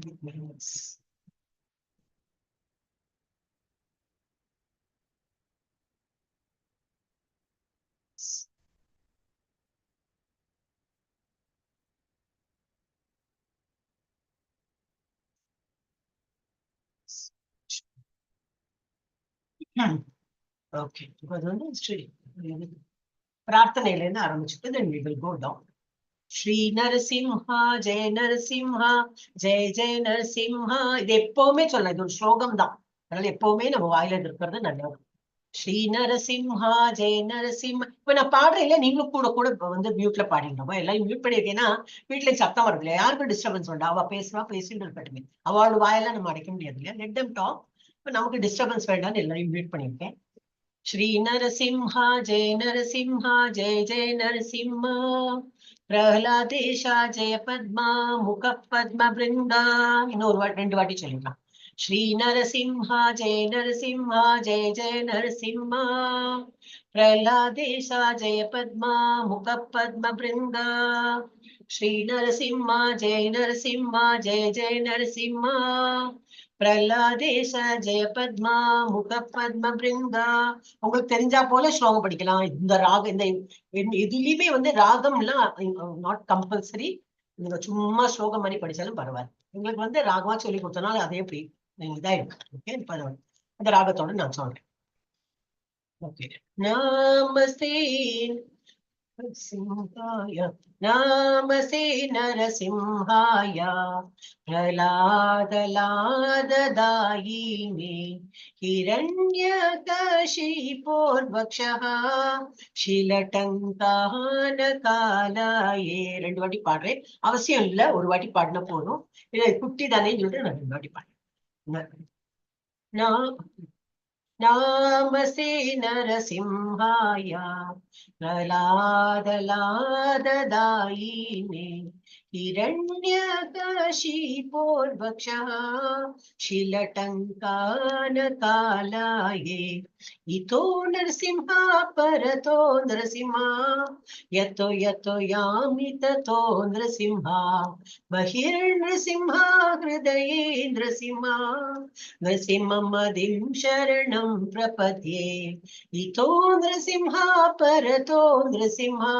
ஓகே, இப்போ அது வந்து ஸ்ரீ பிரார்த்தனையில இருந்து ஆரம்பிச்சுட்டு then we will go down. Sri Narasimha ஜெய நரசிம்ஹா ஜெய ஜெய நரசிம்ஹா. இது எப்பவுமே சொல்லலாம், இது ஒரு ஸ்லோகம் தான், அதனால எப்பவுமே நம்ம வாயில இருக்கிறது நல்லது. ஸ்ரீ நரசிம்ஹா ஜெய நரசிம்ஹா. இப்ப நான் பாடுறேன் இல்ல, நீங்களும் கூட கூட வந்து மியூட்ல பாடிடணும். எல்லாம் மியூட் பண்ணிருக்கேன்னா வீட்டுல சத்தம் வருது இல்லையா, யாருக்கும் டிஸ்டர்பன்ஸ் உண்டு. அவ பேசுவா, பேசிட்டு இருக்கட்டுமே, அவளோட வாயெல்லாம் நம்ம அடைக்க முடியாது இல்லையா. Let them talk. இப்ப நமக்கு டிஸ்டர்பன்ஸ் வேண்டாம்னு எல்லாரையும் மியூட் பண்ணிருக்கேன். श्री नरसिंहा जय नरसिंहा जय जय नरसिंहा प्रहलादेशा जय पद्मा मुख पद्म वृंदा. இன்னொரு ரெண்டு வாட்டி சொல்லிடலாம். श्री नरसिंहा जय नरसिंहा जय जय नरसिंहा प्रहलादेशा जय पद्मा मुख पद्म वृंदा. श्री नरसिंहा जय नरसिंहा जय जय नरसिंहा பிரகலாதேச ஜெய பத்மா முக பத்ம பிருந்தா. உங்களுக்கு தெரிஞ்சா போல ஸ்லோகம் படிக்கலாம். இந்த ராகம் இந்த எதுலயுமே வந்து ராகம் எல்லாம் நாட் கம்பல்சரி. நீங்க சும்மா ஸ்லோகம் மாதிரி படிச்சாலும் பரவாயில்ல. உங்களுக்கு வந்து ராகமா சொல்லி கொடுத்தனால அதே எப்படி இதா இருக்கு. ஓகே, அந்த ராகத்தோட நான் சொல்றேன். ஓகே, நமஸ்தே नरसिंहाय नमस्ते नरसिंहाय प्रह्लादलाददायिने हिरण्यकशिपोर्वक्षः शीलटङ्कानकालाये. ரெண்டு வாட்டி பாடுறேன், அவசியம் இல்ல, ஒரு வாட்டி பாடின போதும். இல்ல குட்டி தானேன்னு சொல்லிட்டு நான் ரெண்டு வாட்டி பாடுறேன். नामसे नरसिंहाय प्रह्लादलाददायिने हिरण्यकशिपोर्वक्षः शीलटङ्कानकालाये. इतो नरसिंहा परतो नरसिंहा यतो यतो यामि ततो नरसिंहा बहिर्नृसिंहा हृदये नृसिंहा नृसिंहमदिं शरणं प्रपद्ये. इतो नृसिंहा परतो नृसिंहा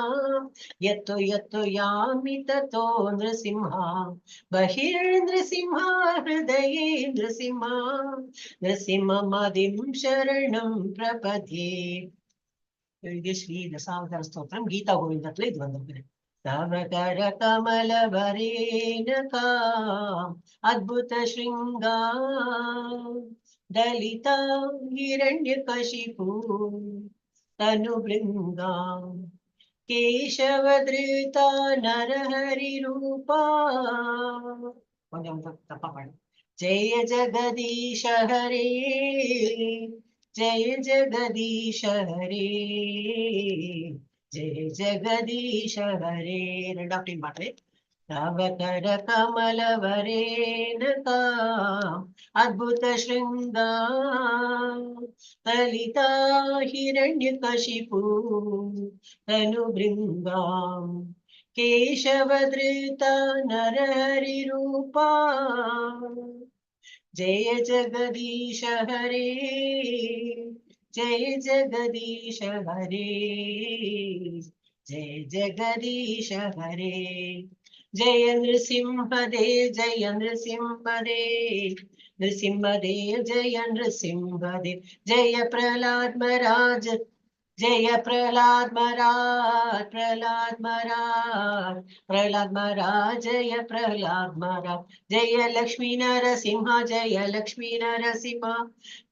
यतो यतो यामि ततो नृसिंहा बहिर्नृसिंहा हृदये नृसिंहा नृसिंहमदिं शरणं प्रपद्ये. இது ஸ்ரீ தசாவதார ஸ்தோத்திரம் கீதா கோவிந்தத்துல இது வந்திருக்கு. தவகர கமல வரேனகா அத்புத ஸ்ருங்கா दलिता हिरण्यकशिपु तनुभृङ्गा केशवधृता नरहरिरूपा. கொஞ்சம் தப்பா பாடு. जय जगदीश हरे जय जगदीश हरे जय जगदीश हरे. ரெண்டாவது டைம் பாடுறேன். नवकर कमल वरेनका अद्भुत श्रृंगा ललिता हिरण्यकशिपु तनुभृङ्गा केशवधृता नरहरिरूपा. जय जगदीश हरे जय जगदीश हरे जय जगदीश हरे. जय नृसिंहदेव जय नृसिंहदेव नृसिंहदेव जय नृसिंहदेव. जय प्रहलाद महाराज जय प्रहलाद महाराज, प्रहलाद महाराज, प्रहलाद महाराज, जय प्रहलाद महाराज। जय लक्ष्मी नरसिंह, जय लक्ष्मी नरसिंह,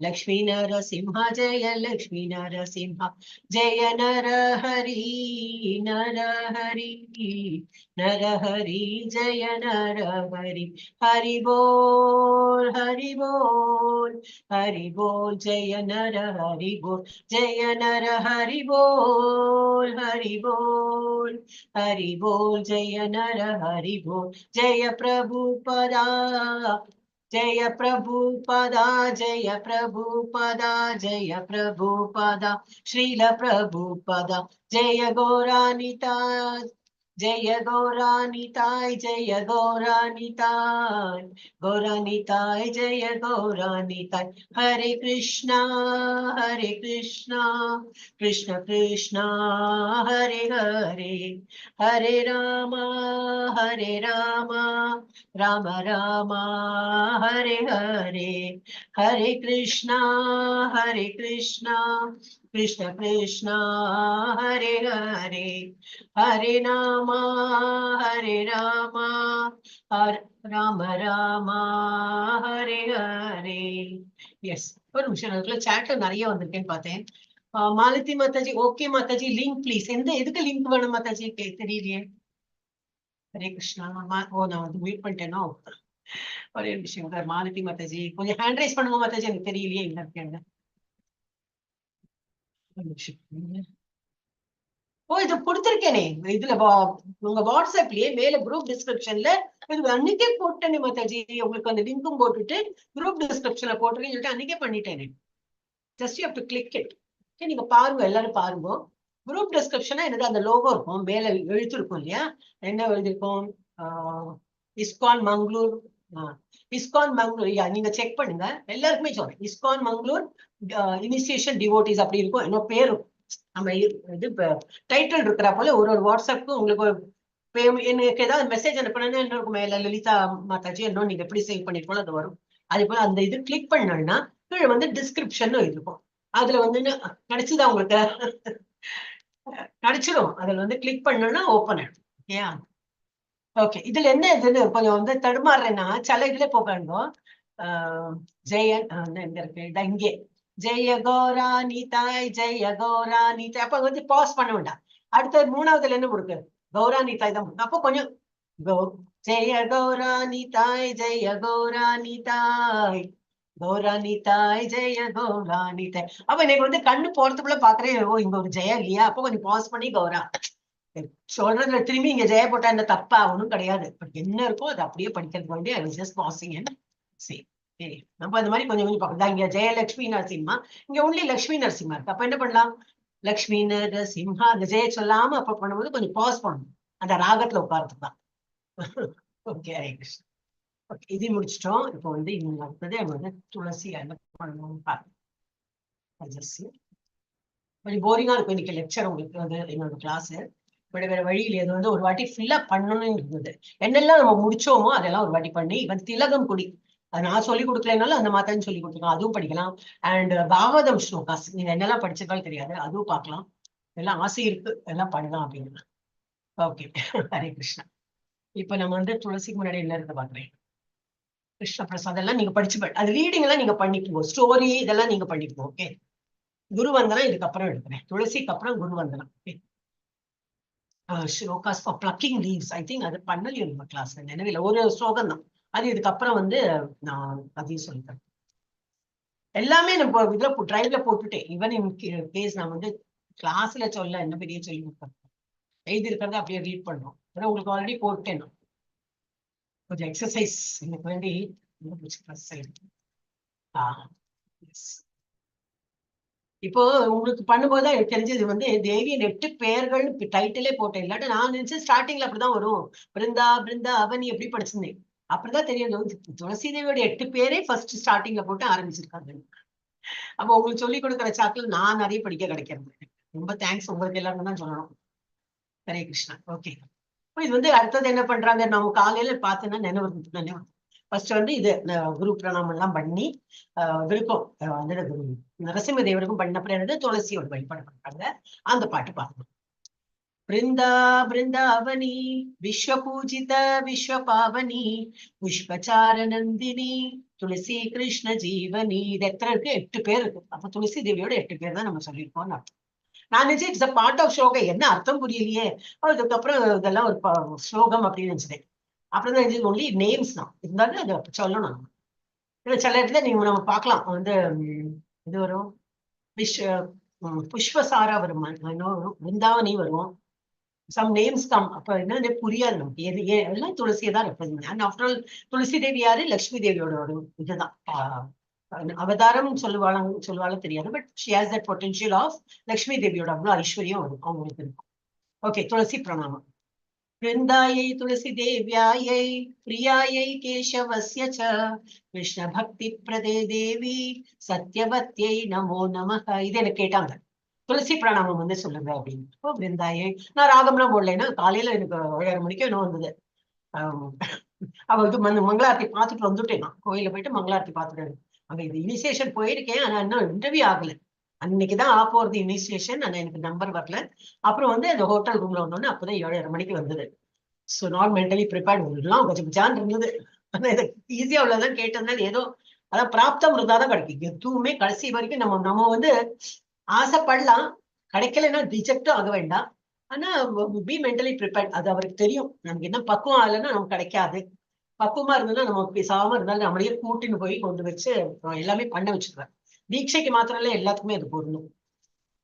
लक्ष्मी नरसिंह, जय लक्ष्मी नरसिंह। जय नर हरि, नर हरि, नर हरि, जय नर हरि। हरि बोल, हरि बोल, हरि बोल, जय नर हरि बोल, जय नर हरि बोल, हरि बोल, हरि बोल, जय नर हरि बोल। जय प्रभुपदा, जय प्रभुपदा, जय प्रभुपदा, जय प्रभुपदा, श्रील प्रभुपदा। जय गौरानिताय, जय गौरानिताय, जय गौरानिताय, गौरानिताय, जय गौरानिताय। हरे कृष्णा, कृष्ण कृष्णा, हरे हरे, हरे राम, राम राम, हरे हरे, हरे कृष्णा, कृष्ण कृष्णा, हरे हरे, हरे राम, हरे राम राम, हरे हरे। எஸ், ஒரு நிமிஷம், அதுக்குள்ள சாட்ல நிறைய வந்திருக்கேன்னு பார்த்தேன். Malathi Mataji, okay Mataji, link please. எதுக்கு லிங்க் வேணும் மாதாஜி? தெரியலையே. ஹரே கிருஷ்ணா. ஓ, நான் வந்து மியூட் பண்ணிட்டேனோ. ஒரே விஷயம், மாலதி மாதாஜி கொஞ்சம் ஹேண்ட் ரைஸ் பண்ணுங்க மாதாஜி, எனக்கு தெரியலையே எங்க இருக்கேன்னு. ஓ, இது கொடுத்திருக்கேனே இதுல உங்க வாட்ஸ்அப்லயே மேல குரூப் டிஸ்கிரிப்ஷன்ல இது அன்னைக்கே போட்டேனே மாதாஜி. உங்களுக்கு அந்த லிங்க்கும் போட்டுட்டு குரூப் டிஸ்கிரிப்ஷன்ல போட்டுருக்கேன்னு சொல்லிட்டு அன்னைக்கே பண்ணிட்டேனே. Just you have to click it. நீங்க பாருங்க, எல்லாரும் பாருங்க. குரூப் டிஸ்கிரிப்ஷனா எனக்கு அந்த லோகோ இருக்கும், மேல எழுத்து இருக்கும் இல்லையா? என்ன எழுதிருக்கும்? ISKCON Mangalore, ISKCON Mangalore. நீங்க செக் பண்ணுங்க, எல்லாருக்குமே சொல்றேன். இஸ்கான் மங்களூர் இனிஷியேஷன் டிவோட்டிஸ் அப்படி இருக்கும். என்ன பேரும் நம்ம இது டைட்டில் இருக்கிற போல ஒரு வாட்ஸ்அப்புக்கு உங்களுக்கு எனக்கு ஏதாவது மெசேஜ் அனுப்பினா என்ன இருக்கும், மேல லலிதா மாதாஜி என்ன நீங்க எப்படி சேவ் பண்ணிருக்கோம் அது வரும். அதே போல அந்த இது கிளிக் பண்ணோம்னா கீழே வந்து டிஸ்கிரிப்ஷன் இருக்கும். அதுல வந்து கிடைச்சுதான் உங்களுக்கு கிடைச்சிடும். அதுல வந்து கிளிக் பண்ணோம்னா ஓப்பன் ஆயிடும். ஏன் ஓகே, இதுல என்ன இதுன்னு கொஞ்சம் வந்து தடுமாறுறேன்னா சில இதுல போகாண்டோ. ஜெயன் எங்க இருக்கு, இங்கே ஜெய கௌரா நீதாய், ஜெய கௌரா நீதாய். அப்ப வந்து பாஸ் பண்ண வேண்டாம். அடுத்த மூணாவதுல என்ன கொடுக்கு, கௌரா நீதாய் தான். அப்போ கொஞ்சம் ஜெய கௌரா நீதாய், ஜெய கௌரா நீதாய், கௌரா நீதாய், ஜெய கௌரா நீதாய். அப்ப எனக்கு வந்து கண்ணு போறதுக்குள்ள பாக்குறேன், ஓ இங்க ஒரு ஜெயா இல்லையா? அப்போ கொஞ்சம் பாஸ் பண்ணி கௌரா சொல்றதுல திரும்பி இங்க ஜெய போட்டா என்ன தப்பா? ஒண்ணும் கிடையாது. பட் என்ன இருக்கோ அதை அப்படியே படிக்கிறதுக்கு வேண்டிய ஐ வாஸ் ஜஸ்ட் பாசிங். சரி, நம்ம அந்த மாதிரி கொஞ்சம் கொஞ்சம் பார்க்கலாம். இங்க ஜெயலட்சுமி நரசிம்மா, இங்க ஒன்லி லட்சுமி நரசிம்மா இருக்கு. அப்ப என்ன பண்ணலாம்? லட்சுமி நரசிம்மா அந்த ஜெய சொல்லாம அப்ப பண்ணும்போது கொஞ்சம் பாஸ் பண்ணணும், அந்த ராகத்துல உட்கார்றதுக்கு தான். ஓகே, ஹரே கிருஷ்ணா. ஓகே, இது முடிச்சிட்டோம். இப்போ வந்து இவங்க அடுத்தது நம்ம வந்து துளசி என்ன பண்ணணும்னு பாருங்க. கொஞ்சம் போரிங்கா இருக்கும் இன்னைக்கு லெக்சர் உங்களுக்கு வந்து என்னோட கிளாஸ். வேற வழியில் இது வந்து ஒரு வாட்டி ஃபில்லப் பண்ணணும்னு இருந்தது. என்னெல்லாம் நம்ம முடிச்சோமோ அதெல்லாம் ஒரு வாட்டி பண்ணி, இவன் திலகம் குடி அது நான் சொல்லி கொடுக்கலனாலும் அந்த மாத்தான்னு சொல்லி கொடுத்துருக்கோம், அதுவும் படிக்கலாம். அண்ட் பாகவதம் ஸ்லோகாஸ் நீங்க என்னெல்லாம் படிச்சிருக்காலும் தெரியாது, அதுவும் பார்க்கலாம். எல்லாம் ஆசை இருக்கு, எல்லாம் பண்ணலாம் அப்படின்னு. ஓகே, ஹரே கிருஷ்ணா. இப்ப நம்ம வந்து துளசிக்கு முன்னாடி என்ன இருக்கு பாக்குறேன். கிருஷ்ண பிரசாத் எல்லாம் நீங்க படிச்சு அது ரீடிங் எல்லாம் நீங்க பண்ணிக்குவோம், ஸ்டோரி இதெல்லாம் நீங்க பண்ணிக்குவோம். ஓகே, குருவந்தனம் இதுக்கப்புறம் எடுக்கிறேன். துளசிக்கு அப்புறம் குருவந்தனம். Okay, slokas for plucking leaves. I think அது பண்ணலையும் நம்ம கிளாஸ்ல, நினைவில் ஒரு ஸ்லோகம் தான் அது. இதுக்கப்புறம் வந்து நான் அதையும் சொல்லித்தரேன். எல்லாமே நம்ம இதுல டிரைவ்ல போட்டுட்டேன். ஈவன் இன் கேஸ் நான் வந்து கிளாஸ்ல சொல்ல என்ன பெரிய சொல்லி கொடுத்தேன், எழுதி இருக்கிறத அப்படியே ரீட் பண்ணோம். அதான் உங்களுக்கு ஆல்ரெடி போட்டேன். நான் கொஞ்சம் எக்ஸசைஸ் எனக்கு வேண்டி இப்போ உங்களுக்கு பண்ணும்போதுதான் எனக்கு தெரிஞ்சது வந்து தேவியின் 8 பெயர்கள் டைட்டிலே போட்டேன். இல்லாட்ட நான் நினைச்சு ஸ்டார்டிங்ல அப்படிதான் வரும், பிருந்தா பிருந்தா அவனி எப்படி படிச்சிருந்தேன். அப்படிதான் தெரியும் துளசி தேவியோட 8 பேரே ஃபர்ஸ்ட் ஸ்டார்டிங்ல போட்டு ஆரம்பிச்சிருக்காங்க. அப்போ உங்களுக்கு சொல்லி கொடுக்குற சாக்கில் நான் நிறைய படிக்க கிடைக்கிறது. ரொம்ப தேங்க்ஸ் உங்களுக்கு எல்லாருமே தான் சொல்லணும். ஹரே கிருஷ்ணா. ஓகே, இது வந்து அடுத்தது என்ன பண்றாங்க, நம்ம காலையில பார்த்தோன்னா நினைவு ஃபர்ஸ்ட் வந்து இது குரு பிரணாமம் எல்லாம் பண்ணி விருப்பம் நரசிம்ம தேவருக்கும் பண்ணப்பறம் என்னது துளசியோட வழிபாடு பண்றாங்க. அந்த பாட்டு பாருங்க. பிருந்தா பிருந்தாவனி விஸ்வ பூஜித விஸ்வ பாவனி புஷ்பச்சார நந்தினி துளசி கிருஷ்ண ஜீவனி. இது எத்தனை இருக்கு? 8 பேர் இருக்கு. அப்ப துளசி தேவியோட 8 பேர் தான் நம்ம சொல்லியிருக்கோம். நான் நினைச்சேன் இட்ஸ் அ பார்ட் ஆஃப் ஸ்லோகம், என்ன அர்த்தம் புரியலையே, அதுக்கப்புறம் இதெல்லாம் ஒரு ஸ்லோகம் அப்படின்னு நினைச்சேன். அப்புறம் தான் இது ஒன்லி நேம்ஸ் தான் இருந்தாலும் அதை சொல்லணும். சில இடத்துல நீங்க நம்ம பார்க்கலாம் வந்து இது வரும் புஷ்பசாரா வரும், பிருந்தாவனி வரும், சம் நேம்ஸ் கம். அப்ப என்ன புரியாது நமக்கு, எது எல்லாம் துளசியை தான் represent. And after all Tulsi Devi யாரு? லட்சுமி தேவியோட ஒரு இதுதான் அவதாரம் சொல்லுவாங்க தெரியாது. But she has that potential of Lakshmi தேவியோட அவ்வளவு ஐஸ்வர்யம் வரும் அவங்களுக்கு இருக்கும். ஓகே, துளசி பிரணாமம். वृन्दायै तुलसी देव्यायै प्रियायै केशवस्य च कृष्ण भक्ति प्रदे देवी सत्यवत्यै नमो नमः. இது எனக்கு கேட்டாங்க துளசி பிரணாமம் வந்து சொல்லுங்க அப்படின்னு. இப்போ பிருந்தாயை நான் ராகம்லாம் போடலைன்னா காலையில எனக்கு 7:30 மணிக்கு என்ன வந்தது. அவ இது மங்களாரத்தி பார்த்துட்டு வந்துட்டேன். நான் கோயில போயிட்டு மங்களாரத்தி பார்த்துட்டேன். அங்க இது இனிஷியேஷன் போயிருக்கேன், ஆனா இன்னும் இன்டர்வியூ ஆகல. அன்னைக்குதான் போறது இனிஷியேஷன். ஆனா எனக்கு நம்பர் வரல. அப்புறம் வந்து அந்த ஹோட்டல் ரூம்ல வந்தோடனே அப்பதான் 7:30 மணிக்கு வந்தது. So not mentally prepared. எல்லாம் கொஞ்சம் ஜான் இருந்தது. ஆனா இதை ஈஸியா உள்ளதான் கேட்டதுனால ஏதோ அதான் பிராப்தம் இருந்தாதான் கிடைக்கும். எதுவுமே கடைசி வரைக்கும் நம்ம வந்து ஆசைப்படலாம், கிடைக்கலன்னா ரிஜெக்டும் ஆக வேண்டாம். ஆனா பி மென்டலி ப்ரிப்பேர்ட். அது அவருக்கு தெரியும் நமக்கு என்ன பக்குவம் ஆகலைன்னா நமக்கு கிடைக்காது. பக்குவமா இருந்ததுன்னா நம்ம பேசாம இருந்தாலும் நம்மளையே கூட்டின்னு போய் கொண்டு வச்சு எல்லாமே பண்ண வச்சுருவேன். தீட்சைக்கு மாத்திரம் இல்ல, எல்லாத்துக்குமே அது பொருளும்.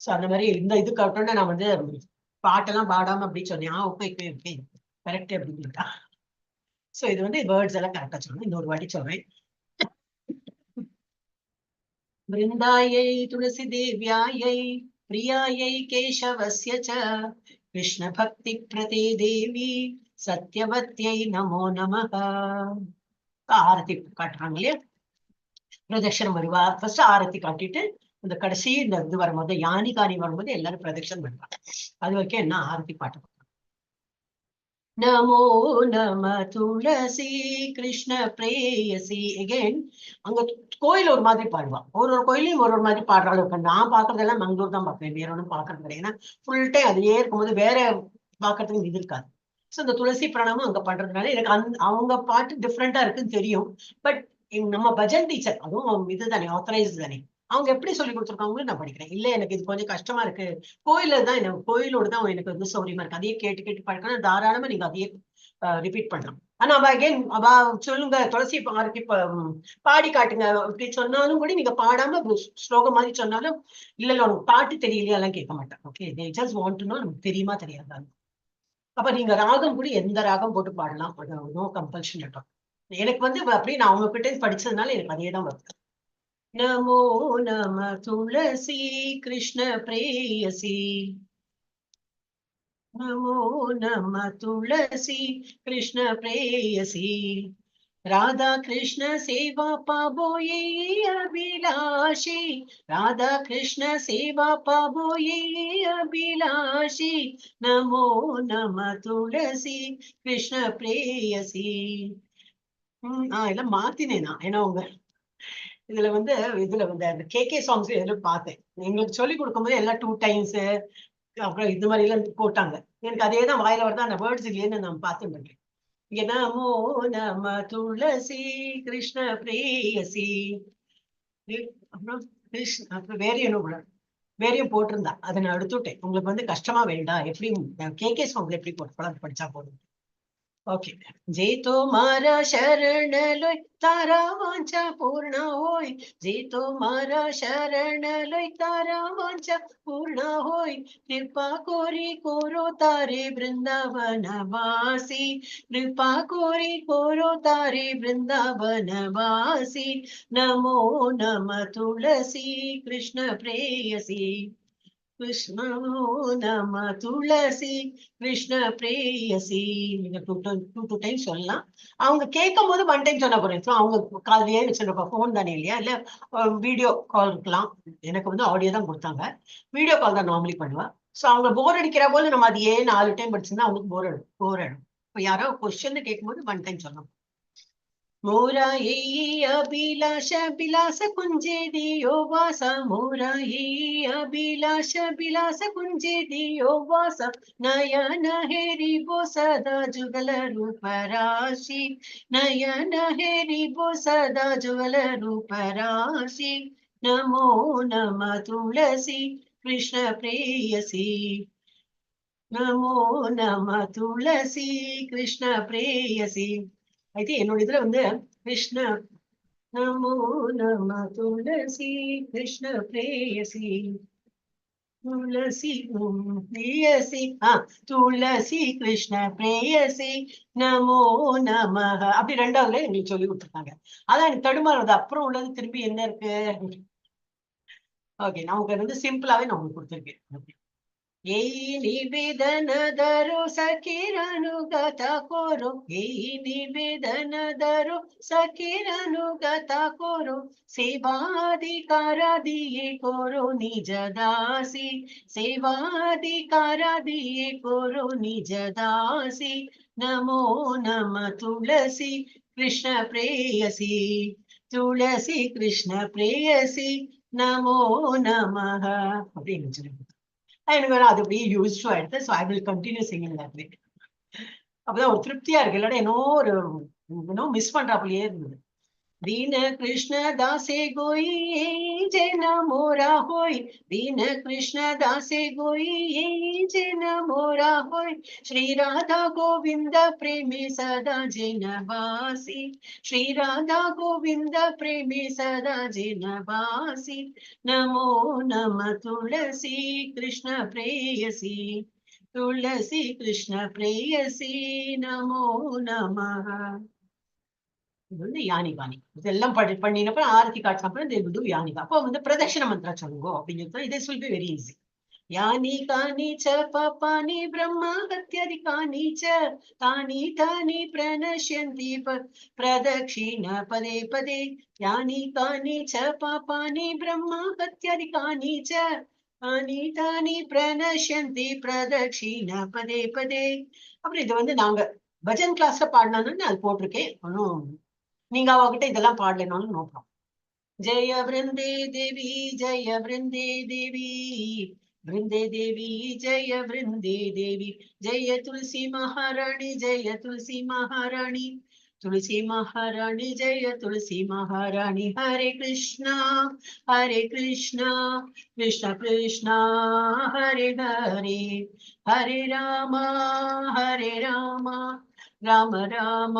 சோ அந்த மாதிரி இந்த இது கட்டோன்னு நான் வந்து பாட்டெல்லாம் பாடாம அப்படின்னு சொன்னேன். Okay correct அப்படின்னுட்டா. சோ இது வந்து வேர்ட்ஸ் எல்லாம் கரெக்டா சொல்லணும். இன்னொரு வாட்டி சொல்றேன். பிருந்தாயை துளசி தேவ்யாயை பிரியாயை கேசவஸ்ய ச கிருஷ்ண பக்தி பிரதே தேவி சத்யவத்யை நமோ நமஹ. ஆரத்தி காட்டுறாங்க இல்லையா, பிரதட்சணம் வருவா. ஃபர்ஸ்ட் ஆரத்தி காட்டிட்டு இந்த கடைசி இந்த இது வரும்போது யானி காணி வரும்போது எல்லாரும் பிரதட்சணம் வருவாங்க. அது வரைக்கும் என்ன ஆரத்தி பாட்டு. நமோ நம துளசி கிருஷ்ண பிரேயசி. அகைன் அங்க கோயில் ஒரு மாதிரி பாடுவா. ஒரு கோயிலையும் ஒரு மாதிரி பாடுற அளவுக்கு நான் பாக்குறதெல்லாம் மங்களூர் தான் பாக்குறேன், வேற ஒன்றும் பாக்குறது கிடையாது. ஏன்னா ஃபுல் டைம் அதுலயே இருக்கும்போது வேற பாக்குறதுக்கு இது இருக்காது. ஸோ இந்த துளசி பிரணாமம் அங்க பண்றதுனால எனக்கு அவங்க பாட்டு டிஃப்ரெண்டா இருக்குன்னு தெரியும். பட் நம்ம பஜன் டீச்சர், அதுவும் இதுதானே ஆத்தரைஸ் தானே, அவங்க எப்படி சொல்லி கொடுத்துருக்காங்க நான் படிக்கிறேன். இல்ல எனக்கு இது கொஞ்சம் கஷ்டமா இருக்கு, கோயில தான் எனக்கு கோயிலோட தான் எனக்கு வந்து சௌரியமா இருக்கு, அதையே கேட்டு கேட்டு பழக்கணும், தாராளமா நீங்க அதையே ரிப்பீட் பண்ணலாம். ஆனா அவ அகைன் அவ சொல்லுங்க துளசி ஆரத்தி பாடி காட்டுங்க அப்படி சொன்னாலும் கூட நீங்க பாடாம ஸ்லோகம் மாதிரி சொன்னாலும் இல்ல உனக்கு பாட்டு தெரியலையா எல்லாம் கேட்க மாட்டேன். Okay, they just want to know நமக்கு தெரியுமா தெரியாதா. அப்ப நீங்க ராகம் கூட எந்த ராகம் போட்டு பாடலாம், நோ கம்பல்ஷன் ஆட்டம். எனக்கு வந்து அப்படியே நான் அவங்க கிட்ட படிச்சதுனால எனக்கு அதே தான் வருது. நமோ நம துளசி கிருஷ்ண பிரேயசி நமோ நம துளசி கிருஷ்ண பிரேயசி ராதா கிருஷ்ண சேவா பாபோயே அபிலாஷி ராதா கிருஷ்ண சேவா பாபோயே அபிலாஷி நமோ நம துளசி கிருஷ்ண பிரேயசி. எல்லாம் மாத்தினேனா, ஏன்னா உங்க இதுல வந்து அந்த கே சாங்ஸ் எல்லாம் பார்த்தேன். எங்களுக்கு சொல்லி கொடுக்கும்போது எல்லாம் 2 times அப்புறம் இது மாதிரி எல்லாம் போட்டாங்க. எனக்கு அதே தான் வாயில வருது, அந்த வேர்ட்ஸ் இல்லையேன்னு நான் பார்த்துட்டு இருக்கேன். நமோ நம துளசி கிருஷ்ண பிரேயசி. அப்புறம் கிருஷ்ண அப்புறம் வேறையும் போட்டிருந்தா, அதை நான் எடுத்துட்டேன். உங்களுக்கு வந்து கஷ்டமா வேண்டாம், எப்படி கே சாங்ஸ்ல எப்படி போட்டு படிச்சா போதும். ओके, जे तो मारा शरण लोय तारा वांछा पूर्ण होय, जे तो मारा शरण लोय तारा वांछा पूर्ण होय, कृपा कोरी कोरो तारे वृंदावन वासी, कृपा कोरी कोरो तारे वृंदावन वासी, नमो नम तुलसी कृष्ण प्रेयसी, கிருஷ்ணோ நம துளசி கிருஷ்ண பிரேயசி. நீங்க 2 times சொல்லலாம். அவங்க கேட்கும் போது 1 time சொன்னா போறேன். அவங்க காலையே வச்சிருப்பா, போன் தானே இல்லையா, இல்ல வீடியோ கால் இருக்கலாம். எனக்கு வந்து ஆடியோ தான் கொடுத்தாங்க, வீடியோ கால் தான் நார்மலி பண்ணுவா. ஸோ அவங்க போர் அடிக்கிற போது நம்ம அதையே 4 time படிச்சிருந்தா அவங்களுக்கு போர் ஆயிடும். இப்போ யாரோ கொஸ்டின் கேட்கும் போது 1 time சொல்லணும். मोरा ये अभिलाष विलास कुंजे दियो वास मोरा ये अभिलाष विलास कुंजे दियो वास नयन हेरी बो सदा जुगल रूप राशि नयन हेरी बो सदा जुगल रूप राशि नमो नमः तुलसी कृष्ण प्रेयसी नमो नमः तुलसी कृष्ण प्रेयसी అయితే என்னோட இதுல வந்து கிருஷ்ண நமோ நம துளசி கிருஷ்ண பிரேயசி துளசி பிரியசி துளசி கிருஷ்ண பிரேயசி நமோ நம அப்படி ரெண்டாவதுல எங்களுக்கு சொல்லி கொடுத்துருக்காங்க. அதான் எனக்கு தடுமாறுது. அப்புறம் உள்ளது திருப்பி என்ன இருக்கு? ஓகே, நமக்கு வந்து சிம்பிளாவே நான் உங்களுக்கு கொடுத்துருக்கேன். এই নিবেদন ধরো সখীর অনুগত করো এই নিবেদন ধরো সখীর অনুগত করো সেবাধিকার দিয়ে করো নিজ দাসী সেবাধিকার দিয়ে করো নিজ দাসী নমো নম তুলসী কৃষ্ণ প্রেয়সী তুলসী কৃষ্ণ প্রেয়সী நமோ நமஹ அப்படின்னு சொல்லி எனக்கு வேணா அது அப்படியே யூஸ் டு ஆயிடுது. So I will continue singing that way. அப்பதான் ஒரு திருப்தியா இருக்கு. இல்லைன்னா இன்னும் மிஸ் பண்றாப்புலயே இருந்தது. दीन कृष्ण दासे गोई जन मोरा होई दीन कृष्ण दासे गोई जन मोरा होई श्री राधा गोविंद प्रेमी सदा जिन बासी श्री राधा गोविंद प्रेमी सदा जिन बासी नमो नम तुलसी कृष्ण प्रेयसी तुलसी कृष्ण प्रेयसी नमो नमः. இது வந்து யானிகானி இதெல்லாம் பண்ணினப்ப ஆரத்தி காட்டினப்ப இது யானிகா. அப்போ வந்து பிரதட்சிண மந்திரம் சொல்லுங்க அப்படின்னு this will be very easy. யானி Ghani ச பாபானி பிரம்மா ஹத்யதிகானி ச தானி தானி பிரணஷ்யந்தி பிரதட்சிண பதே பதே யானி கானி ச பாபானி பிரம்மா ஹத்யதிகானி ச தானி தானி பிரணஷ்யந்தி பிரதட்சிண பதே பதே. அப்புறம் இது வந்து நாங்க பஜன் கிளாஸ்ல பாடினான்னு அது போட்டிருக்கேன். ஒன்னும் நீங்க அவகிட்ட இதெல்லாம் பாடலனாலும் நோ ப்ராப்ளம். ஜெய விருந்தே தேவி ஜெய விருந்தே தேவி விருந்தே தேவி ஜெய விருந்தே தேவி ஜெய துளசி மகாராணி ஜெய துளசி மகாராணி துளசி மகாராணி ஜெய துளசி மகாராணி. ஹரே கிருஷ்ணா கிருஷ்ணா கிருஷ்ணா ஹரே ஹரே ஹரே ராமா राम राम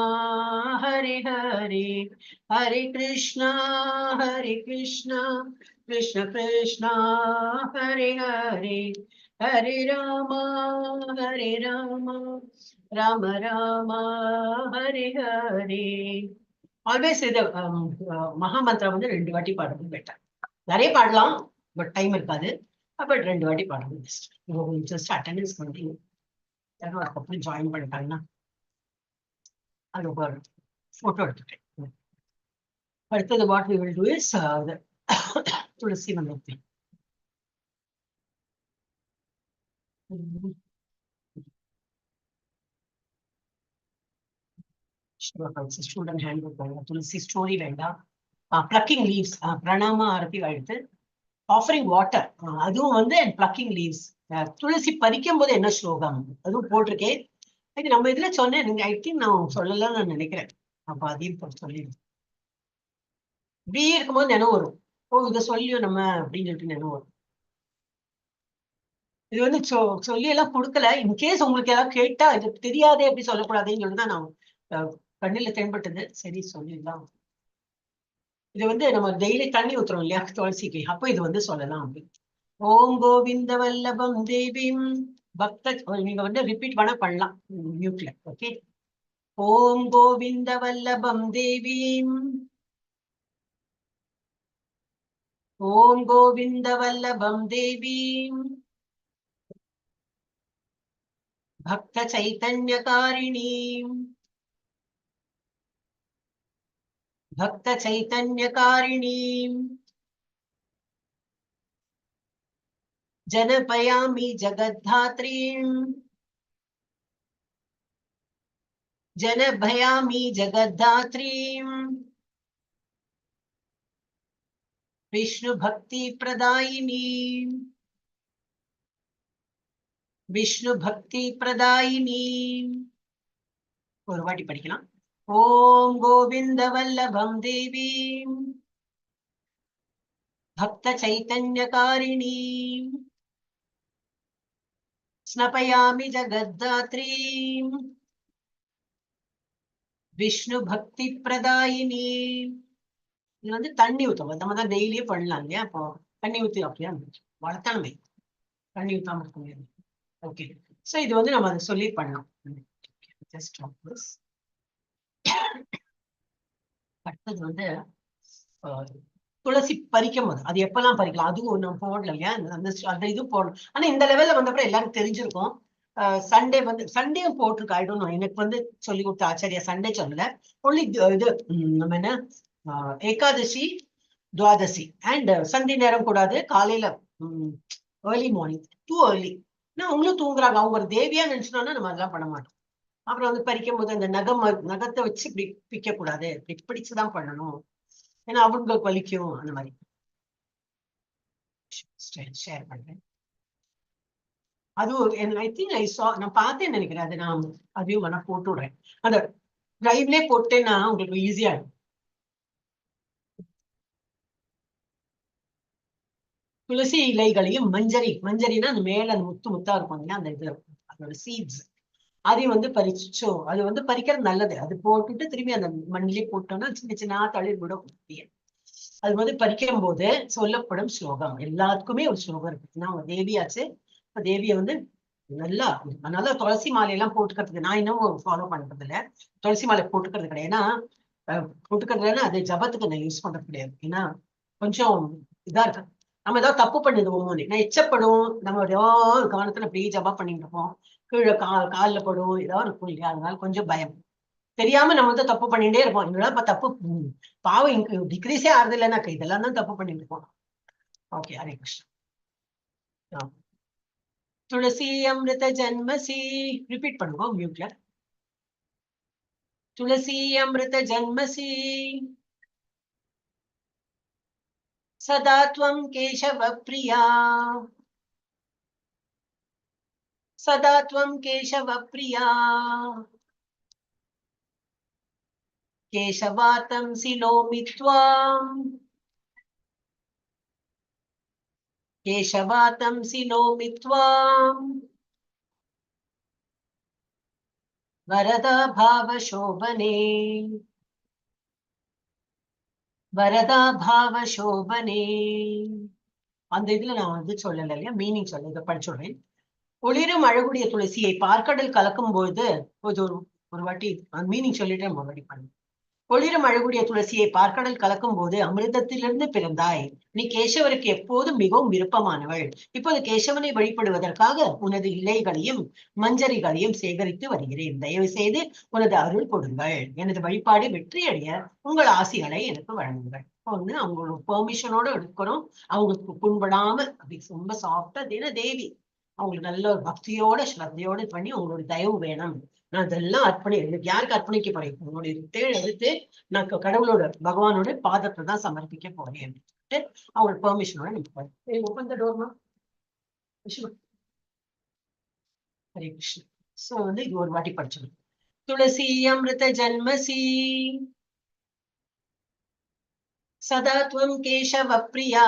हरे हरे हरे कृष्णा कृष्ण कृष्ण हरे हरे हरे राम राम राम हरे हरे. ஆல்வேஸ் இது மகாமந்திரம் வந்து 2 வாட்டி பாடுறது பெட்டர். நிறைய பாடலாம், பட் டைம் இருக்காது. பட் 2 வாட்டி பாடுறது பெஸ்ட். ஜஸ்ட் அட்டெண்டன்ஸ் பண்ணி அதுக்கப்புறம் ஜாயின் பண்ணிட்டாங்கன்னா அது ஒரு போட்டோ எடுத்துட்டேன். அடுத்தது what we will do is Tulasi மந்திரம். ஸ்டூடெண்ட் ஹேண்ட் புக் வேண்டாம், துளசி ஸ்டோரி வேண்டாம், பிளக்கிங் லீவ்ஸ் பிரணாம ஆரத்தி எடுத்து ஆஃபரிங் வாட்டர் அதுவும் வந்து அண்ட் பிளக்கிங் லீவ்ஸ். துளசி பறிக்கும் போது என்ன ஸ்லோகம் அதுவும் போட்டிருக்கேன். இது நம்ம இதுல சொன்னேன், நீங்க ஐ திங்க் நான் சொல்லலாம் நான் நினைக்கிறேன். அப்ப அதையும் சொல்லிடுறேன். இப்படி இருக்கும்போது நினைவு வரும், ஓ இதை சொல்லியும் நம்ம அப்படின்னு சொல்லிட்டு நினைவு வரும். இது வந்து சொல்லி எல்லாம் கொடுக்கல. இன்கேஸ் உங்களுக்கு ஏதாவது கேட்டா இது தெரியாதே எப்படி சொல்லக்கூடாதுன்னு சொல்லிதான் நான் கண்ணில தென்பட்டது. சரி சொல்லிடலாம். இது வந்து நம்ம டெய்லி தண்ணி ஊத்துறோம் இல்லையா துளசிக்கு, அப்போ இது வந்து சொல்லலாம் அப்படி. ஓம் கோவிந்த வல்லபம் தேவிம் பக்த, நீங்க வந்து ரிப்பீட் பண்ணலாம் மியூட்ல. ஓகே. ஓம் கோவிந்த வல்லபம் தேவிம் ஓம் கோவிந்த வல்லபம் தேவிம் பக்த சைதன்யகாரிணீம் भक्त चैतन्यकारिणीं जनपयामि जगद्धात्रीं जनभयामि जगद्धात्रीम् विष्णु भक्ति प्रदायिनी विष्णु भक्ति प्रदायिनी ஒரு வாட்டி படிக்கலாம். ஓம் கோவிந்த வல்லபம் தேவி भक्त चैतन्यकारिणी स्नपयामि जगद्धात्री विष्णु भक्ति प्रदायिनी. இது வந்து தண்ணி ஊத்தம் நம்ம தான் டெய்லியே பண்ணலாம் இல்லையா? அப்போ தண்ணி ஊத்தி அப்படியா வளர்த்தணுமே, தண்ணி ஊத்தாம இருக்க முடியாது. ஓகே, சோ இது வந்து நம்ம அதை சொல்லி பண்ணலாம். ஜஸ்ட் அடுத்தது வந்து துளசி பறிக்கும் போது அது எப்பெல்லாம் பறிக்கலாம், அதுவும் நம்ம போடல இல்லையா? அந்த இது போடணும். ஆனா இந்த லெவல்ல வந்தப்பறம் எல்லாரும் தெரிஞ்சிருக்கும். சண்டே வந்து சண்டேயும் போட்டிருக்கு. ஐ டோன்ட் நோ, எனக்கு வந்து சொல்லி கொடுத்த ஆச்சாரியா சண்டே சொல்லல. ஒன்லி இது நம்ம என்ன ஏகாதசி துவாதசி அண்ட் சண்டே நேரம் கூடாது. காலையில ஏர்லி மார்னிங் டூ ஏர்லி. நான் அவங்களும் தூங்குறாங்க, அவங்க ஒரு தேவியா நினைச்சோம்னா நம்ம அதெல்லாம் பண்ண மாட்டோம். அப்புறம் வந்து பறிக்கும் போது அந்த நகத்தை வச்சு இப்படி பிக்க கூடாது, இப்படி பிடிச்சுதான் பண்ணணும், ஏன்னா அவங்களுக்கு வலிக்கும். அந்த மாதிரி ஷேர் பண்றேன். அதுவும் ஐ திங்க் நான் பார்த்தேன்னு நினைக்கிறேன். அது நான் அதையும் வேணா போட்டு விடுறேன். அந்த டிரைவ்லே போட்டேன்னா உங்களுக்கு ஈஸியா இருக்கும். துளசி இலைகளையும் மஞ்சரினா அந்த மேல அந்த முத்தா இருக்கும் இல்லையா, அந்த இது அதோட சீட்ஸ் அதையும் வந்து பறிச்சோம். அது வந்து பறிக்கிறது நல்லது. அது போட்டுட்டு திரும்பி அந்த மண்ணிலே போட்டோம்னா சின்ன சின்ன தளிர் விட முடியும். அது வந்து பறிக்கும் போது சொல்லப்படும் ஸ்லோகம், எல்லாத்துக்குமே ஒரு ஸ்லோகம் இருக்கு. நான் தேவியாச்சு, இப்ப தேவியை வந்து நல்லா அதனால துளசி மாலையெல்லாம் போட்டுக்கிறதுக்கு நான் இன்னும் ஃபாலோ பண்றது இல்லை. துளசி மாலை போட்டுக்கிறது கிடையாது. ஏன்னா போட்டுக்கிறதுலன்னா அது ஜபத்துக்கு நான் யூஸ் பண்றது கிடையாது. ஏன்னா கொஞ்சம் இதா இருக்கு, நம்ம ஏதாவது தப்பு பண்ணிடுவோமோ, நான் எச்சப்படும். நம்ம கவனத்துல அப்படியே ஜபா பண்ணிட்டு இருப்போம், கீழே காலில் படும், ஏதாவது இருக்கும் இல்லையா? அதனால கொஞ்சம் பயம். தெரியாம நம்ம வந்து தப்பு பண்ணிட்டே இருப்போம். இதெல்லாம் தப்பு பாவம் டிக்ரீஸே ஆறுது இல்லைன்னாக்கா இதெல்லாம் தான் தப்பு பண்ணிட்டு இருப்போம். ஓகே, ஹரே கிருஷ்ணா. துளசி அமிர்த ஜன்மசி ரிப்பீட் பண்ணுவோம் மியூட்ல. துளசி அமிர்த ஜன்மசி சதா த்வம் கேசவ பிரியா சதா த்வம் கேசவ பிரியா கேசவாதம் சினோமி த்வாம் கேசவாதம் சினோமி த்வாம் வரதா பாவ சோபனே வரதா பாவ சோபனே. அந்த இதுல நான் வந்து சொல்லல இல்லையா, மீனிங் சொல்ல, இதை படிச்சுடுறேன். ஒளிரும் அழகுடைய துளசியை பார்க்கடல் கலக்கும் போது ஒரு வாட்டி மீனிங் சொல்லிட்டு ஒரு வாட்டி பண்ணு. ஒளிரும் அழகுடைய துளசியை பார்க்கடல் கலக்கும் போது அமிர்தத்திலிருந்து பிறந்தாய். நீ கேசவருக்கு எப்போதும் மிகவும் விருப்பமானவள். இப்போது கேசவனை வழிபடுவதற்காக உனது இலைகளையும் மஞ்சரிகளையும் சேகரித்து வருகிறேன். தயவு செய்து உனது அருள் கொடுங்கள். எனது வழிபாடு வெற்றியடைய உங்கள் ஆசிகளை எனக்கு வழங்குங்கள். ஒண்ணு அவங்களோட பெர்மிஷனோட எடுக்கிறோம். அவங்களுக்கு புண்படாம அப்படி ரொம்ப சாஃப்டா தேவி அவங்களுக்கு நல்ல ஒரு பக்தியோட ஸ்ரத்தையோட பண்ணி அவங்களோட தயவு வேணும். நான் இதெல்லாம் எனக்கு யாருக்கு அர்ப்பணிக்க போறேன்? உங்களுடைய தேவை எடுத்து நான் கடவுளோட பகவானோட பாதத்தை தான் சமர்ப்பிக்க போறேன் அப்படின்ட்டு அவங்களோட பெர்மிஷனோட நீங்க ஓப்பன் த டோர்மா. ஹரே கிருஷ்ணா. சோ வந்து இது ஒரு வாட்டி படிச்சிடும். துளசி அமிர்த ஜன்மசி சதா த்வம் கேசவ பிரியா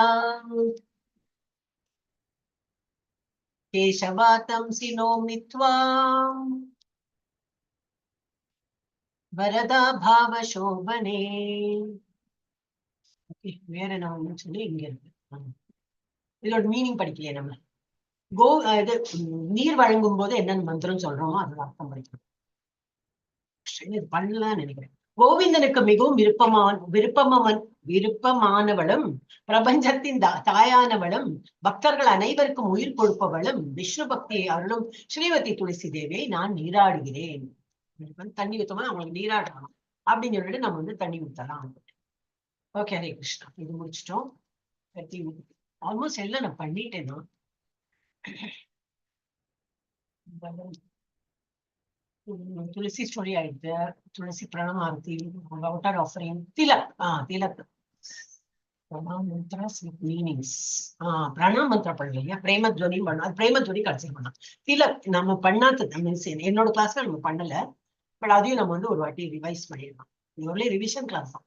கேசவாதம் சினோமி த்வாம் வரதா பாவ சோபனே. வேற என்ன சொல்லி இங்க இருக்கு. இதோட மீனிங் படிக்கலையே நம்ம. இது நீர் வழங்கும் போது என்னென்ன மந்திரம் சொல்றோமோ அதோட அர்த்தம் படிக்கணும். இது பண்ணலாம்னு நினைக்கிறேன். கோவிந்தனுக்கு மிகவும் விருப்பமானவளும் பிரபஞ்சத்தின் தாயானவளும் பக்தர்கள் அனைவருக்கும் உயிர் கொடுப்பவளும் விஷ்ணு பக்தியை அருளும் ஸ்ரீமதி துளசி தேவியை நான் நீராடுகிறேன். தண்ணி ஊத்தமா அவங்களுக்கு நீராடணும் அப்படின்னு சொல்லிட்டு நம்ம வந்து தண்ணி ஊத்தலாம். ஓகே, ஹரே கிருஷ்ணா. இது முடிச்சிட்டோம். ஆல்மோஸ்ட் எல்லாம் நான் பண்ணிட்டேன். துளசி ஸ்டோரி ஆயிடுது, துளசி பிரணமாரதி, water offering, tilak. Tilak pranam mantra meanings. Pranam mantra பண்ணல இல்லையா, பிரேமத்வனி பண்ணோம். அது பிரேமத்வனி கடைசியில் பண்ணோம். திலக் நம்ம பண்ணாதது மீன்ஸ் என்னோட கிளாஸ்ல நம்ம பண்ணல, பட் அதையும் நம்ம வந்து ஒரு வாட்டி ரிவைஸ் பண்ணிடலாம். இது ஒன்லி ரிவிஷன் கிளாஸ் தான்.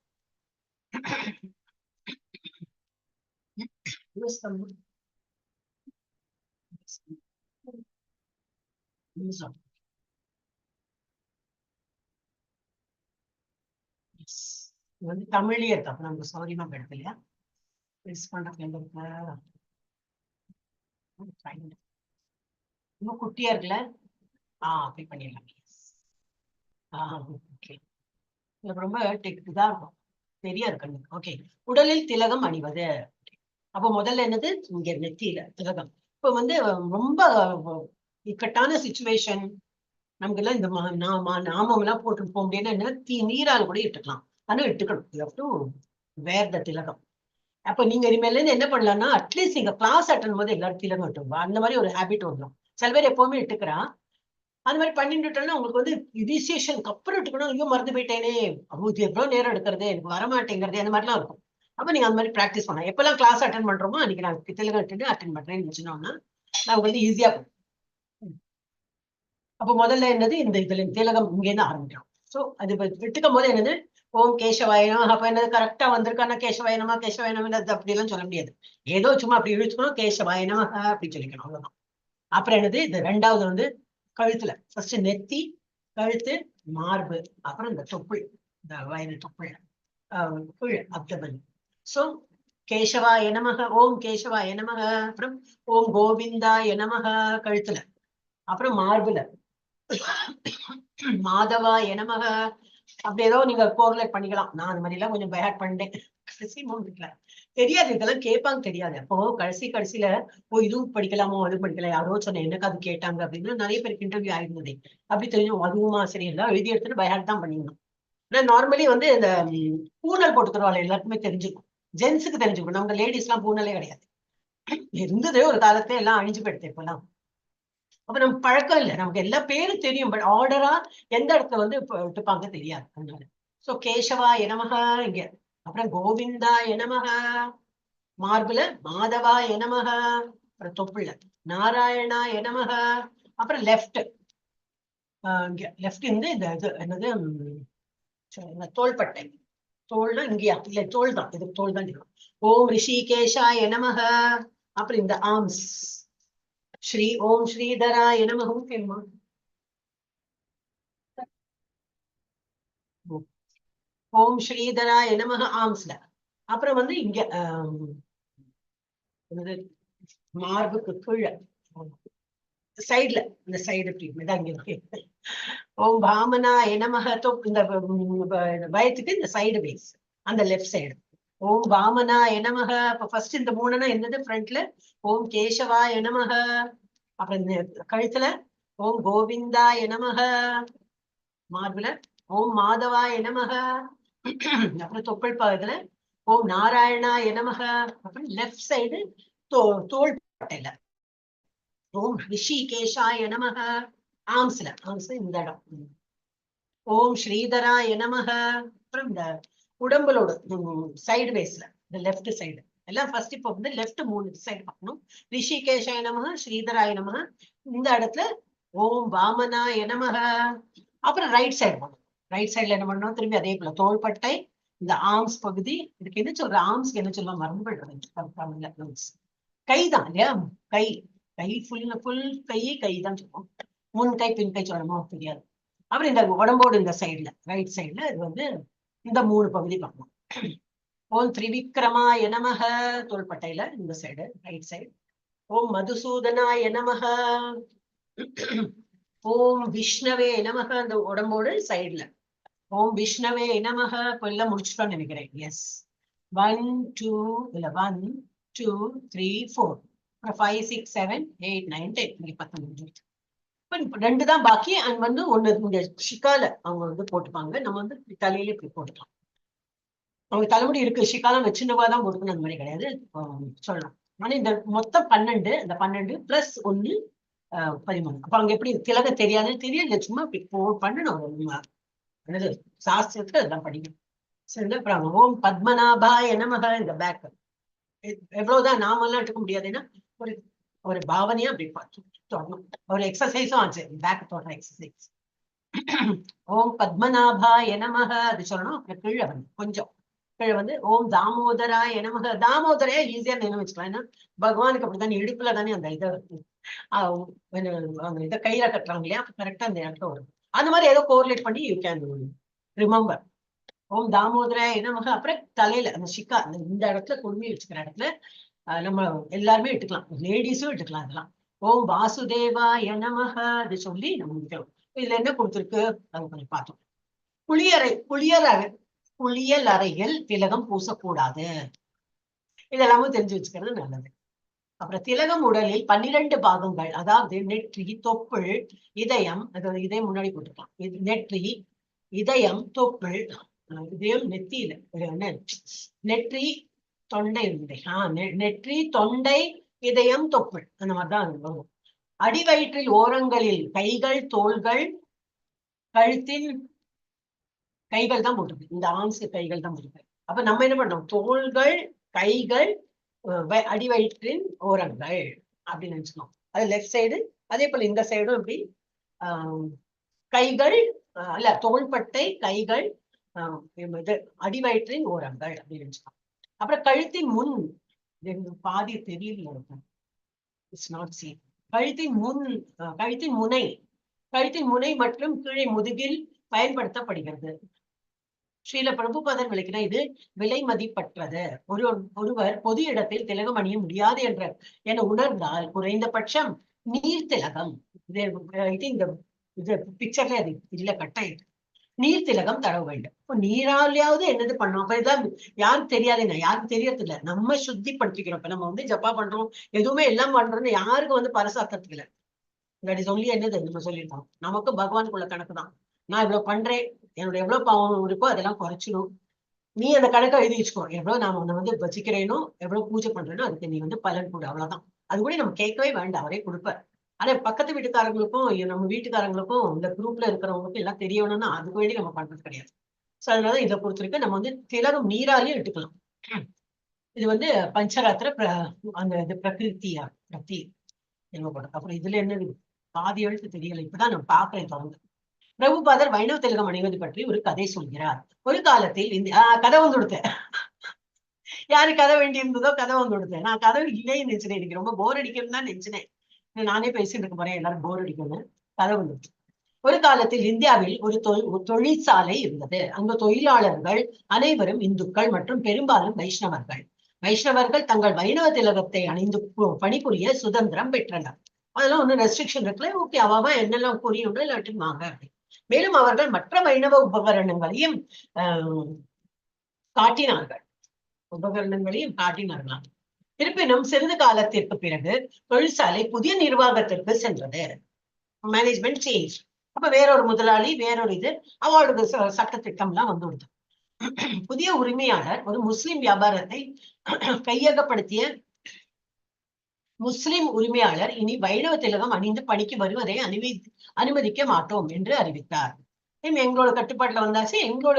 வந்து தமிழ்லயே இருக்கு. அப்ப நமக்கு சௌரியமா எடுத்து இல்லையா, மிஸ் பண்றது இருக்கு. இன்னும் குட்டியா இருக்குல்ல, அப்படி பண்ணிடலாம். ஓகே, ரொம்ப இதா இருக்கும், தெரியாது கண்ணுக்கு. ஓகே, உடலில் திலகம் அணிவது. அப்போ முதல்ல என்னது, இங்க நெத்தியில திலகம். இப்ப வந்து ரொம்ப இக்கட்டான சிச்சுவேஷன், நமக்கு எல்லாம் இந்த நாமம் எல்லாம் போட்டு போக முடியாது, என்ன நீரால் கூட இட்டுக்கலாம். ஆனா இட்டுக்கணும், வேர் த திலகம். அப்ப நீங்க இனிமேல இருந்து என்ன பண்ணலாம்னா, அட்லீஸ்ட் நீங்க கிளாஸ் அட்டன் போது எல்லாரும் திலகம் இட்டுவா, அந்த மாதிரி ஒரு ஹேபிட் வந்துடும். சில பேர் எப்பவுமே இட்டுக்கிறான், அந்த மாதிரி பண்ணிட்டுட்டோம்னா உங்களுக்கு வந்து இனிஷியேஷனுக்கு அப்புறம் இட்டுக்கணும். ஐயோ மறந்து போயிட்டேனே, அது எவ்வளவு நேரம் எடுக்கிறது, எனக்கு வரமாட்டேங்கிறது, அந்த மாதிரிலாம் இருக்கும். அப்ப நீங்க அந்த மாதிரி பிராக்டிஸ் பண்ணலாம். எப்பெல்லாம் கிளாஸ் அட்டன் பண்றோமோ அன்னைக்கு நான் திலகம் இட்டுட்டு அட்டன் பண்றேன்னு வச்சுனோம்னா நமக்கு வந்து ஈஸியா இருக்கும். அப்போ முதல்ல என்னது, இந்த இதுல திலகம் இங்கேருந்து ஆரம்பிக்கிறோம். சோ அது விட்டுக்கும் போது என்னது, ஓம் கேசவாயனம். அப்ப என்னது கரெக்டா வந்திருக்கானா, கேசவாயனமா கேசவாயனம் அப்படி எல்லாம் சொல்ல முடியாது. ஏதோ சும்மா அப்படி இழுச்சுக்கணும், கேசவாயனம் அப்படி சொல்லிக்கணும், அவ்வளவுதான். அப்புறம் என்னது, இது ரெண்டாவது வந்து கழுத்துல, ஃபர்ஸ்ட் நெத்தி, கழுத்து, மார்பு, அப்புறம் இந்த தொப்புள், இந்த வயது தொப்புள், கீழ் அப்டமன். சோ கேசவாய நமக, ஓம் கேசவாய நமக. அப்புறம் ஓம் கோவிந்தாய நமக கழுத்துல, அப்புறம் மார்புல மாதவாய நமக. அப்படி ஏதோ நீங்க கோரிலேட் பண்ணிக்கலாம். நான் அந்த மாதிரி எல்லாம் கொஞ்சம் பயாட் பண்ணிட்டேன் கடைசி மூமெண்ட்ல. தெரியாது, இதெல்லாம் கேட்பாங்க தெரியாது. அப்போ கடைசியில இதுவும் படிக்கலாமோ அதுவும் படிக்கலாம், யாரோ சொன்ன எனக்கு அது கேட்டாங்க அப்படின்னு நிறைய பேருக்கு இன்டர்வியூ ஆயிருந்தது. அப்படி தெரியும், அதுவுமா சரி எல்லாம் எழுதி எடுத்துட்டு பயாட் தான் பண்ணிக்கணும். ஆனா நார்மலி வந்து இந்த பூனல் போட்டுக்கிறவாள் எல்லாருக்குமே தெரிஞ்சுக்கும், ஜென்ஸுக்கு தெரிஞ்சுக்கும். நம்ம லேடிஸ் எல்லாம் பூனலே கிடையாது, இருந்தது ஒரு காலத்துல, எல்லாம் அழிஞ்சு போயிடுது இப்பெல்லாம். அப்ப நமக்கு பழக்கம் இல்லை, நமக்கு எல்லா பேரும் தெரியும், பட் ஆர்டரா எந்த இடத்துல வந்து விட்டுப்பாங்க தெரியாது. அதனால சோ கேசவா எனமக இங்க, அப்புறம் கோவிந்தா எனமக மார்புல, மாதவா எனமக அப்புறம் தொப்புள்ள, நாராயணா எனமக. அப்புறம் லெஃப்ட், இங்க லெஃப்ட் இருந்து இந்த இது என்னது, தோள்பட்டை, தோல்னா இங்கயா இல்ல, தோல் தான், இது தோல் தான் இருக்கும். ஓம் ரிஷிகேஷா எனமக. அப்புறம் இந்த ஆர்ம்ஸ், ஸ்ரீ ஓம் ஸ்ரீதராய நமஹ கேளுமா. ஓம் ஸ்ரீதராய நமஹ ஆர்ம்ஸ்ல. அப்புறம் வந்து இங்க மார்புக்கு கீழே சைட்ல, இந்த சைடு இருக்கு. ஓம் பாமனாய நமஹ, இந்த வயத்துக்கு இந்த சைடு பேஸ், அந்த லெஃப்ட் சைடு. ஓம் வாமனாய நமஹ. அப்ப ஃபர்ஸ்ட் இந்த மூணுனா என்னது, ஃப்ரண்ட்ல ஓம் கேசவாய நமஹ. அப்புறம் இந்த கழுத்துல ஓம் கோவிந்தாய நமஹ, மார்புல ஓம் மாதவாய நமஹ. அப்புறம் தொப்புள் பாகத்துல ஓம் நாராயணாய நமஹ. அப்புறம் லெஃப்ட் சைடு தோள் பட்டையில ஓம் ரிஷிகேஷாய நமஹ. ஆர்ம்ஸ்ல இந்த இடம் ஓம் ஸ்ரீதராய நமஹ. அப்புறம் இந்த உடம்புலோட சைடு பேஸ்ல இந்த லெஃப்ட் சைடு எல்லாம் ஃபர்ஸ்ட் இப்போ வந்து லெஃப்ட் 3 சைடு பார்க்கணும். ரிஷிகேஷாய நமஹ, ஸ்ரீதராய நமஹ. இந்த இடத்துல ஓம் வாமனாய நமஹ. அப்புறம் ரைட் சைடு பண்ணணும். ரைட் சைடுல என்ன பண்ணணும், திரும்பி அதே போல தோள்பட்டை, இந்த ஆர்ம்ஸ் பகுதி. இதுக்கு என்ன சொல்ற, ஆர்ம்ஸ்க்கு என்ன சொல்லுவாங்க மறந்து போயிடுறது, கை தான் இல்லையா, கை ஃபுல் கை தான் சொல்லுவோம். முன் கை பின் கை சொல்லணுமோ தெரியாது. அப்புறம் இந்த உடம்போடு இந்த சைடுல ரைட் சைடுல இது வந்து இந்த 3 பகுதி பார்க்கணும். ஓம் திரிவிக்ரமாய நமஹ தோள்பட்டையில இந்த சைடு ரைட் சைடு. ஓம் மதுசூதனாய நமஹ. ஓம் விஷ்ணவே நமஹ அந்த உடம்போடு சைடுல. ஓம் விஷ்ணவே நமஹ. இப்ப எல்லாம் முடிச்சுட்டோம்னு நினைக்கிறேன். எஸ், 1 2 இல்ல 1 2 3 4 5 6 7 8 9 10 10 முடிஞ்சிருச்சு. இப்ப 2 தான் பாக்கி. அண்ட் வந்து ஒண்ணு இங்க ஷிகால அவங்க வந்து போட்டுப்பாங்க, நம்ம வந்து தலையில இப்படி போட்டுக்கலாம். அவங்க தலைமுடி இருக்கு, ஷிகாலம் வச்சுருவா தான் போட்டுக்கணும், அந்த மாதிரி கிடையாது சொல்லலாம். ஆனா இந்த மொத்தம் 12, இந்த 12 பிளஸ் 1 பதிமூணு. அப்ப அங்க எப்படி திலகம் தெரியாதுன்னு தெரியல, சும்மா இப்படி பண்ணணும். என்னது சாஸ்திரத்துல அதெல்லாம் படிக்கணும். சரி, அப்புறம் ஓம் பத்மநாபாய நமஹ இந்த பேக் எவ்வளவுதான் நாமெல்லாம் எடுக்க முடியாதுன்னா ஒரு ஒரு பாவனையா அப்படி தொடணும். ஒரு எக்ஸசைஸும் ஆச்சு, பேக் தொடர எக்ஸசைஸ். ஓம் பத்மநாபாய நமஹ அது சொல்லணும். அப்புறம் கீழே வந்து கொஞ்சம் கீழே வந்து ஓம் தாமோதராய நமஹ. தாமோதரையா ஈஸியா நினைவு வச்சுக்கலாம். ஏன்னா பகவானுக்கு அப்படித்தானே இடுப்புல தானே அந்த இதை அந்த இதை கையில கட்டுறாங்க இல்லையா, கரெக்டா அந்த இடத்துல வரும். அந்த மாதிரி ஏதோ கோரிலேட் பண்ணி யூ கேன் ரிமெம்பர். ஓம் தாமோதராய நமஹ. அப்புறம் தலையில அந்த ஷிக்கா இந்த இடத்துல குடுமி வச்சுக்கிற இடத்துல நம்ம எல்லாருமே இட்டுக்கலாம், லேடிஸும் இட்டுக்கலாம். அதெல்லாம் ஓம் வாசுதேவாய நமஹ அது சொல்லி நம்ம முடிக்கணும். இதுல என்ன கொடுத்துருக்கு அது கொஞ்சம் பார்த்தோம். குளியல் அறையில் திலகம் பூசக்கூடாது, இதெல்லாமும் தெரிஞ்சு வச்சுக்கிறது நல்லது. அப்புறம் திலகம் உடலில் 12 பாகங்கள், அதாவது நெற்றி, தொப்புள், இதயம், அதாவது இதயம் முன்னாடி போட்டுக்கலாம். நெற்றி, இதயம், தொப்புள், இதயம் நெத்தியில என்ன நெற்றி, தொண்டை உண்டை. நெற்றி, தொண்டை, இதயம், தொப்புள், அந்த மாதிரிதான் வரும். அடிவயிற்றில் ஓரங்களில் கைகள், தோள்கள், கழுத்தின் கைகள் தான் போட்டிருக்கு. இந்த ஆன்சு கைகள் தான் போட்டிருக்கு. அப்ப நம்ம என்ன பண்றோம், தோள்கள், கைகள், அடிவயிற்றின் ஓரங்கள் அப்படின்னு நினைச்சுக்கணும். அது லெஃப்ட் சைடு. அதே போல இந்த சைடும் இப்படி கைகள் அல்ல தோள்பட்டை, கைகள், இது அடிவயிற்றின் ஓரங்கள் அப்படின்னு நினைச்சுக்கணும். அப்புறம் கழுத்தின் முன் பாதி தெரியல, இட்ஸ் நாட் சீன். கழுத்தின் முனை மற்றும் கீழே முதுகில் பயன்படுத்தப்படுகிறது. ஸ்ரீல பிரபுபாதர் விளக்கினா இது விலை மதிப்பற்றது. ஒருவர் பொது இடத்தில் திலகம் அணிய முடியாது என உணர்ந்தால் குறைந்தபட்சம் நீர் திலகம், இது பிக்சர்ல அது இல்ல கட்டாயிட்டு, நீர் திலகம் தடவ வேண்டும். நீராலையாவது என்னது பண்ணோம். அப்ப இதெல்லாம் யாருக்கு தெரியாதுங்க, யாருக்கு தெரியறது இல்ல. நம்ம சுத்திப்படுத்திக்கிறோம். இப்ப நம்ம ஜப்பா பண்றோம், எதுவுமே எல்லாம் பண்றோம்னு யாருக்கு பரசாக்கிறதுக்கு இல்ல. தட் இஸ் ஒன்லி என்னது நம்ம சொல்லியிருக்கோம். நமக்கு பகவானுக்குள்ள கணக்கு தான். நான் இவ்வளவு பண்றேன், என்னோட எவ்வளவு பாவம் இருக்கோ அதெல்லாம் குறைச்சிடும். நீ அந்த கணக்கை எழுதி வச்சுக்கோ. எவ்வளவு நான் உன்னை வச்சுக்கிறேனோ, எவ்வளவு பூஜை பண்றேனோ அதுக்கு நீ பலன் கொடு, அவ்வளவுதான். அது கூட நம்ம கேட்கவே வேண்டாம், அவரே கொடுப்பார். ஆனா பக்கத்து வீட்டுக்காரங்களுக்கும் நம்ம வீட்டுக்காரங்களுக்கும் இந்த குரூப்ல இருக்கிறவங்களுக்கும் எல்லாம் தெரியணும்னா அதுக்கு வேண்டி நம்ம பண்றது கிடையாது. சோ அதனால இதை பொறுத்திருக்கு. நம்ம திலகம் நீராலையும் எடுத்துக்கலாம். இது பஞ்சராத்திர அந்த இது பிரகிருத்தியா பிரதி என்ன போடுறது. அப்புறம் இதுல என்ன பாதி எழுத்து தெரியல, இப்பதான் நம்ம பாக்குறேன் தொடர்ந்து. பிரபுபாதர் வைணவ திலகம் அணிவது பற்றி ஒரு கதை சொல்கிறார். ஒரு காலத்தில் கதை கொடுத்தேன். யாரு கதை வேண்டி இருந்ததோ கதை கொடுத்தேன். நான் கதை இல்லைன்னு நினைச்சினேன். எனக்கு ரொம்ப போர் அடிக்கணும்னு தான் நினைச்சினேன். நானே பேசிட்டு இருக்க போறேன், எல்லாரும் போர் அடிக்கணும். கதை வந்துடுச்சு. ஒரு காலத்தில் இந்தியாவில் ஒரு தொழிற்சாலை இருந்தது. அங்கு தொழிலாளர்கள் அனைவரும் இந்துக்கள் மற்றும் பெரும்பாலும் வைஷ்ணவர்கள் தங்கள் வைணவ திலகத்தை அணிந்து பணிபுரிய சுதந்திரம் பெற்றனர். அதெல்லாம் ஒன்னும் ரெஸ்ட்ரிக்ஷன் இருக்குல்ல. ஓகே, அவ என்னெல்லாம் புரியும் இல்லாட்டின் வாங்க. மேலும் அவர்கள் மற்ற வைணவ உபகரணங்களையும் காட்டினார்களாம். இருப்பினும் சிறிது காலத்திற்கு பிறகு தொழிற்சாலை புதிய நிர்வாகத்திற்கு சென்றது. Management change. அப்ப வேறொரு முதலாளி, வேறொரு இது அவளுக்கு சட்டத்திட்டம் எல்லாம் வந்துடுது. புதிய உரிமையாளர் ஒரு முஸ்லிம் வியாபாரத்தை கையகப்படுத்திய முஸ்லிம் உரிமையாளர் இனி வைணவ திலகம் அணிந்து பணிக்கு வருவதை அனுமதிக்க மாட்டோம் என்று அறிவித்தார். எங்களோட கட்டுப்பாட்டுல வந்தாச்சு, எங்களோட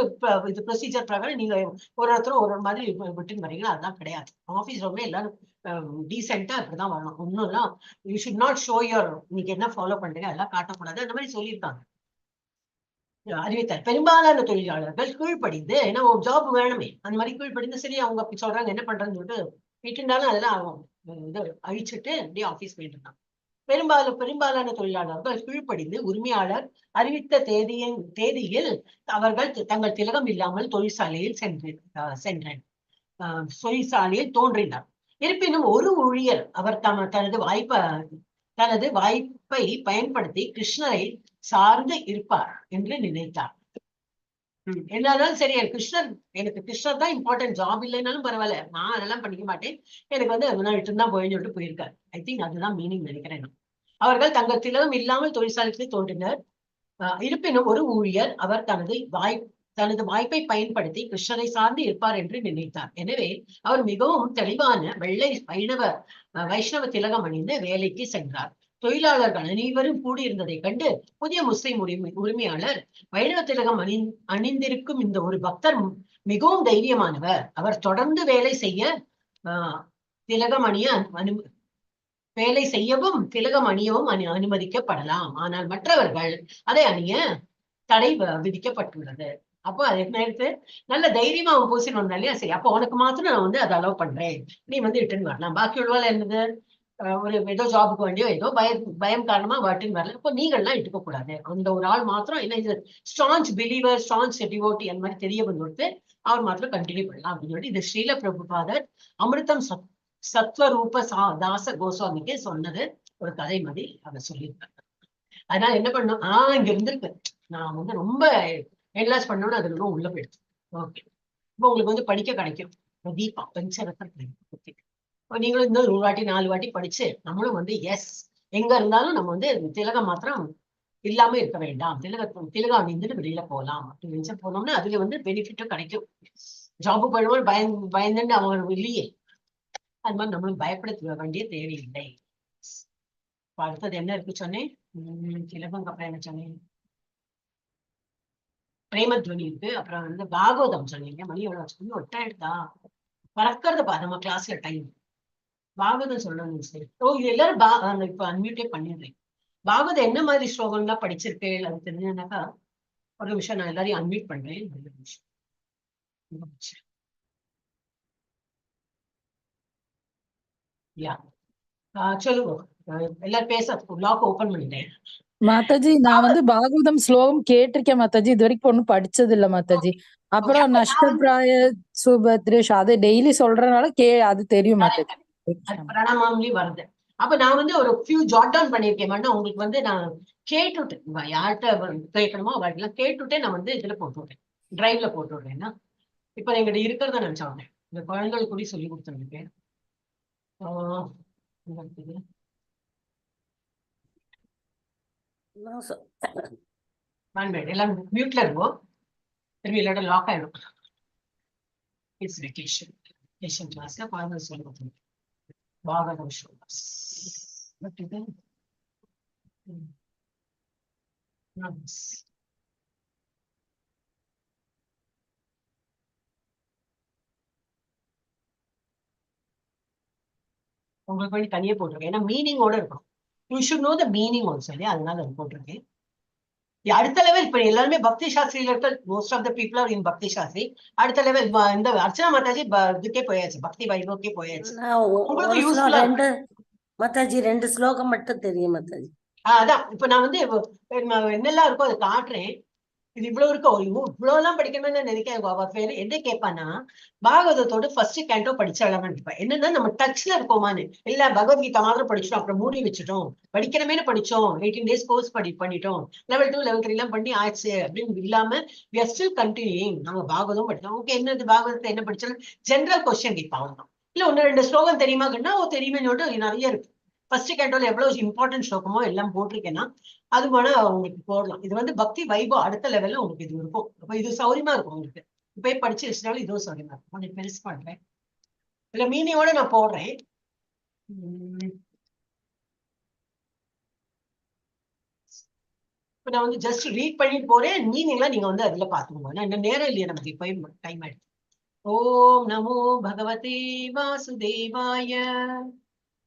இது ப்ரொசீஜர் பிரகாரம் நீங்க ஒருத்தரும் ஒரு மாதிரி விட்டுன்னு வரீங்களா, அதுதான் கிடையாது. ஆபீஸ் ரொம்ப எல்லாரும் டீசென்டா இப்படிதான் வரணும். ஒன்னும் எல்லாம் you should not show your நீங்க என்ன ஃபாலோ பண்றீங்க அதெல்லாம் காட்டக்கூடாது, அந்த மாதிரி சொல்லியிருக்காங்க, அறிவித்தார். பெரும்பாலான தொழிலாளர்கள் கீழ்ப்படிந்து, ஏன்னா ஒரு ஜாப் வேணுமே, அந்த மாதிரி கீழ்ப்படிந்து சரி அவங்க அப்படி சொல்றாங்க என்ன பண்றதுன்னு சொல்லிட்டு விட்டுருந்தாலும் அதெல்லாம் இதை அழிச்சுட்டு அப்படியே ஆபீஸ் போயிட்டு இருந்தாங்க. பெரும்பாலான தொழிலாளர்கள் கீழ்ப்படிந்து உரிமையாளர் அறிவித்த தேதியில் அவர்கள் தங்கள் திலகம் இல்லாமல் தொழிற்சாலையில் தோன்றினார். இருப்பினும் ஒரு ஊழியர் அவர் தனது வாய்ப்பை பயன்படுத்தி கிருஷ்ணரை சார்ந்து இருப்பார் என்று நினைத்தார். என்னாலும் சரி, எனக்கு கிருஷ்ணர் தான் இம்பார்ட்டன்ட், ஜாப் இல்லைன்னாலும் பரவாயில்ல, நான் அதெல்லாம் பண்ணிக்க மாட்டேன், எனக்கு விட்டு தான் போயின்னு சொல்லிட்டு போயிருக்காரு. ஐ திங்க் அதுதான் மீனிங் நினைக்கிறேன். அவர்கள் தங்கள் திலகம் இல்லாமல் தொழிற்சாலைக்கு தோன்றினர். இருப்பினும் ஒரு ஊழியர் அவர் தனது வாய்ப்பை பயன்படுத்தி கிருஷ்ணரை சார்ந்து இருப்பார் என்று நினைத்தார். எனவே அவர் மிகவும் தெளிவான வெள்ளை வைஷ்ணவ திலகம் அணிந்து வேலைக்கு சென்றார். தொழிலாளர்கள் அனைவரும் கூடியிருந்ததை கண்டு புதிய முஸ்லிம் உரிமையாளர் வைணவ திலகம் அணிந்திருக்கும் இந்த ஒரு பக்தர் மிகவும் தைரியமானவர். அவர் தொடர்ந்து வேலை செய்ய திலகம் அணிய வேலை செய்யவும் திலகம் அணியவும் அனுமதிக்கப்படலாம். ஆனால் மற்றவர்கள் அதை அணிய தடை விதிக்கப்பட்டுள்ளது. அப்போ அதே நேரத்து நல்ல தைரியமா அவன் பூசிட்டு வந்தா இல்லையா, சரி அப்போ உனக்கு மாத்திரம் நான் வந்து அதை அலோவ் பண்றேன், நீ வந்து ரிட்டர்ன் வரலாம். பாக்கி உள்ளவாள் என்னது, ஒரு ஏதோ ஜாபுக்கு வேண்டியோ ஏதோ பயம் காரணமா வாட்டின்னு வரல. இப்போ நீங்கள்லாம் எடுக்க கூடாது. அந்த ஒரு ஆள் மாத்திரம் என்ன இது ஸ்ட்ராங் பிலீவர் ஸ்ட்ராங் டிவோட்டி அந்த மாதிரி தெரிய வந்து அவர் மாத்திரம் கண்டினியூ பண்ணலாம் அப்படின்னு சொல்லி இது ஸ்ரீல பிரபுபாதர் அமிர்தம் சத்வரூப தாச கோஸ்வாமிக்கு சொன்னது ஒரு கதை மாதிரி அவர் சொல்லியிருக்காங்க. அதனால என்ன பண்ணும், இங்க இருந்திருக்கு நான் வந்து ரொம்ப என்லாஸ் பண்ணோன்னு அது ரொம்ப உள்ள போயிடுச்சு. ஓகே, இப்போ உங்களுக்கு வந்து படிக்க கிடைக்கும் தீபா பஞ்சரத்ன கிடைக்கும். நீங்களும் இன்னும் 3 வாட்டி 4 வாட்டி படிச்சு நம்மளும் வந்து எஸ் எங்க இருந்தாலும் நம்ம வந்து திலகம் மாத்திரம் இல்லாம இருக்க வேண்டாம், திலகம் அணிந்துட்டு வெளியில போகலாம் அப்படின்னு போனோம்னா அதுல வந்து பெனிஃபிட்டும் கிடைக்கும். ஜாபு போயிடுவோம் பயந்துட்டு அவங்க இல்லையே, அது மாதிரி நம்மளும் பயப்பட வேண்டிய தேவையில்லை. அடுத்தது என்ன இருக்கு சொன்னேன், திலகம் அப்புறம் என்ன சொன்னேன், பிரேமத்வனி இருக்கு, அப்புறம் வந்து பாகவதம் சொன்னீங்க. மணி எவ்வளவு வச்சுக்கோங்க, ஒட்டாயிடுதா பறக்கிறது பா நம்ம கிளாஸ்ல டைம். பாகவதம் சொல்லணும் சரி. இது எல்லாரும் இப்ப அன்மியூட்டே பண்ணிடுறேன். பாகவதம் என்ன மாதிரி ஸ்லோகம்லாம் படிச்சிருக்கேன் அது தெரிஞ்சதுனாக்கா ஒரு நிமிஷம் நான் எல்லாரையும் அன்மியூட் பண்றேன். சொல்லுங்க, எல்லாரும் பேச லாக் ஓபன் பண்ணிட்டேன். மாதாஜி நான் வந்து பாகவதம் ஸ்லோகம் கேட்டிருக்கேன் மாதாஜி, இது வரைக்கும் ஒண்ணும் படிச்சது இல்ல மாதாஜி. அப்புறம் நஷ்டப்பிராய சுபத்ரேஷ் அது டெய்லி சொல்றதுனால அது தெரியும் மாதாஜி. பிரணாமாம்லி வருது. அப்ப நான் வந்து ஒரு ஃபியூ ஜாட் டவுன் பண்ணிருக்கேன். உங்களுக்கு வந்து நான் கேட்டுட்டு யார்கிட்ட கேட்கணுமோ அவர்கிட்ட கேட்டுட்டே நான் வந்து இதுல போட்டு விடுறேன், டிரைவ்ல போட்டு விடுறேன்னா இப்ப எங்கிட்ட இருக்கிறத நினைச்சவங்க இந்த குழந்தைகளுக்கு கூட சொல்லி கொடுத்துருக்கேன். எல்லாம் மியூட்ல இருக்கும், திரும்பி இல்லாட்ட லாக் ஆயிடும். இட்ஸ் வெகேஷன் கிளாஸ்ல குழந்தை சொல்லி கொடுத்துருக்கேன். பாகவதம் ஸ்லோகஸ் பட் இது உங்களுக்கு வேண்டி தனியே போட்டிருக்கேன், ஏன்னா மீனிங்கோட இருக்கும். You should know the meaning also இல்லையா, அதனால அது போட்டிருக்கேன். அடுத்த லெவல் இப்ப எல்லாருமே பக்தி சாஸ்திரியில இருக்க most of the people are in Bhakti Shastri. அடுத்த லெவல் இந்த அர்ச்சனா மாதாஜி இதுக்கே போயாச்சு, பக்தி வைபவக்கே போயாச்சு. உங்களுக்கு யூஸ்ஃபுல்லா மாதாஜி 2 ஸ்லோகம் மட்டும் தெரியும் மாதாஜி. அதான் இப்ப நான் வந்து என்னெல்லாம் இருக்கோ அதை காட்டுறேன். இது இவ்வளவு இருக்கோ, இவ்வளவு எல்லாம் படிக்கணும்னு நினைக்கிறேன். என்ன கேட்பான்னா பாகவதத்தோட ஃபர்ஸ்ட் கேண்டோ படிச்சாலும் என்னன்னா நம்ம டச்ல இருக்கோமான்னு. இல்ல பகவத்கீதா மாதிரி படிச்சிட்டோம் அப்புறம் மூடி வச்சுட்டோம், படிக்கிறமே படிச்சோம் 18 days கோர்ஸ் பண்ணிட்டோம், level 2 level 3 எல்லாம் பண்ணி ஆயிடுச்சு அப்படின்னு இல்லாம we are still continuing. நாங்க பாகவதம் படிச்சோம். ஓகே, என்னது பாகவதத்தை என்ன படிச்சாலும் ஜென்ரல் கொஸ்டின் கேட்பாங்க. இல்ல 1-2 ஸ்லோகம் தெரியுமாங்கன்னா தெரியுமே சொல்லிட்டு நிறைய இருக்கு. ஃபர்ஸ்ட் கேண்டோல எவ்வளவு இம்பார்ட்டன்ட் ஸ்லோகமோ எல்லாம் போட்டிருக்கேன்னா அது வேணா உங்களுக்கு போடலாம். இது வந்து பக்தி வைபவம் அடுத்த லெவல்ல உங்களுக்கு இது இருக்கும். அப்ப இது சௌரியமா இருக்கும் உங்களுக்கு. இப்ப படிச்சு வச்சுட்டாலும் இதுவும் சௌரியமா இருக்கும். கொஞ்சம் பெருசு பண்றேன், இல்ல மீனியோட நான் போடுறேன். இப்ப நான் வந்து ஜஸ்ட் ரீட் பண்ணிட்டு போறேன், மீனிங்லாம் நீங்க வந்து அதுல பாத்துக்கோங்க. என்ன நேரம் இல்லையா நமக்கு, இப்ப டைம் ஆயிடுச்சு. ஓம் நமோ பகவதே வாசுதேவாய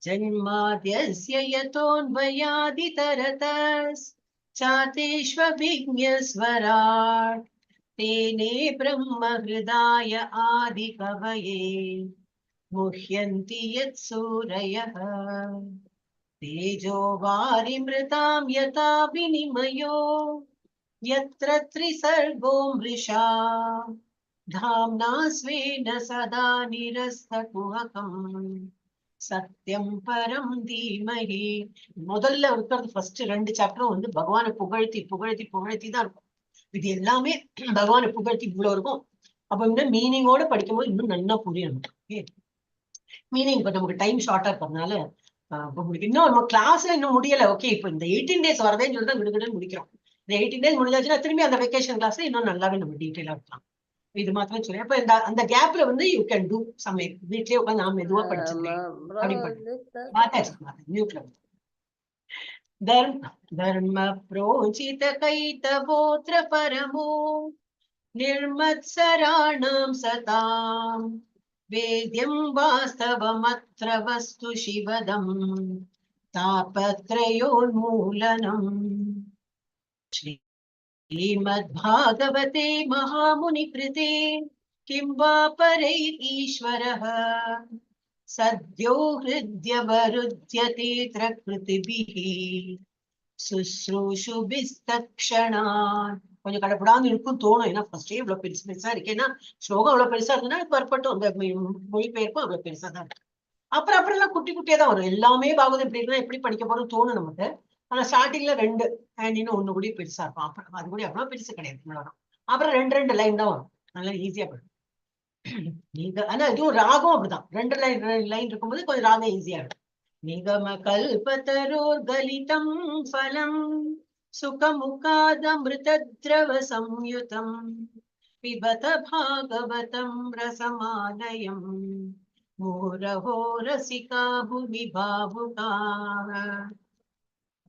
ஜன்மாத்யஸ்ய யதோன்வயாதிதரதஸ்சாதேஷ்வவிஜ்ஞஸ்வராட் தேனே பிரம்ம ஹ்ருதாய ஆதி கவயே முஹ்யந்தி யத் சூரயः தேஜோ வாரிம்ருதாம் யதா விநிமயோ யத்ர த்ரிசர்கோ மிருஷா தாம்னா ஸ்வேன சதா நிரஸ்தகுஹகம் சத்யம் பரம் தீமஹி. முதல்ல இருக்கிறது ஃபர்ஸ்ட் 2 சாப்டரும் வந்து பகவானை புகழ்த்தி புகழ்த்தி புகழ்த்தி தான் இருக்கும். இது எல்லாமே பகவானை புகழ்த்தி இவ்வளவு இருக்கும். அப்ப இன்னும் மீனிங்கோட படிக்கும்போது இன்னும் நல்லா புரியும். மீனிங் இப்ப நமக்கு டைம் ஷார்ட்டா இருக்கிறதுனால உங்களுக்கு இன்னும் நம்ம கிளாஸ்ல இன்னும் முடியல. ஓகே, இப்ப இந்த 18 days வரதேன்னு சொல்லிட்டு விடுவிடுன்னு முடிக்கிறோம். இந்த 18 days முடிஞ்சாச்சுன்னா திரும்பி அந்த வெக்கேஷன் கிளாஸ்ல இன்னும் நல்லாவே நம்ம டீட்டெயிலா இருக்கலாம். இது மாத்திரம் சொல்லி அப்ப அந்த கேப்ல வந்து யூ கேன் டூ சம் வீட்லயே உட்காந்து நான் மெதுவா படிச்சிருக்கேன். धर्म प्रोचित कैतवोऽत्र परमो निर्मत्सराणां सताम् वेद्यं वास्तवमत्र वस्तु शिवदम् तापत्रयोन्मूलनम्। श्रीमद्भागवते महामुनिकृते किं वा परैः ईश्वरः सद्यो हृद्यवरुध्यते प्रकृतिभिः சுஷ்ரூஷுபிஸ்தக்ஷணாத். கொஞ்சம் கடப்படாம இருக்கும் தோணும். ஏன்னா ஃபர்ஸ்டே இவ்வளவு பெருசு பெருசா இருக்கு. ஏன்னா ஸ்லோகம் அவ்வளவு பெருசா இருக்குன்னா பரப்பட்டும் அந்த மொழிபெயர்ப்பும் அவ்வளவு பெருசா தான் இருக்கு. அப்புறம் எல்லாம் குட்டி குட்டியா தான் வரும். எல்லாமே பாகவதம் எப்படி இருக்குன்னா எப்படி படிக்க போறோம் தோணும் நமக்கு. ஆனா ஸ்டார்டிங்ல 2 இன்னும் 1 கூட பெருசா இருக்கும். அப்புறம் அது கூட அவ்வளவு பெருசு கிடையாது. அப்புறம் 2 லைன் தான் வரும். நல்லா ஈஸியா போயிடும். நீங்க ஆனா இதுவும் ராகம் அப்படிதான். 2 லைன் இருக்கும்போது கொஞ்சம் ராகம் ஈஸியா இருக்கும். நிகம கல்பதரோர்கலிதம் ஃபலம் சுகமுகாதமிருதத்ரவ சம்யுதம் பிபத பாகவதம் ரசமாலயம் முரஹோ ரசிகா பூமி பாவுகாः.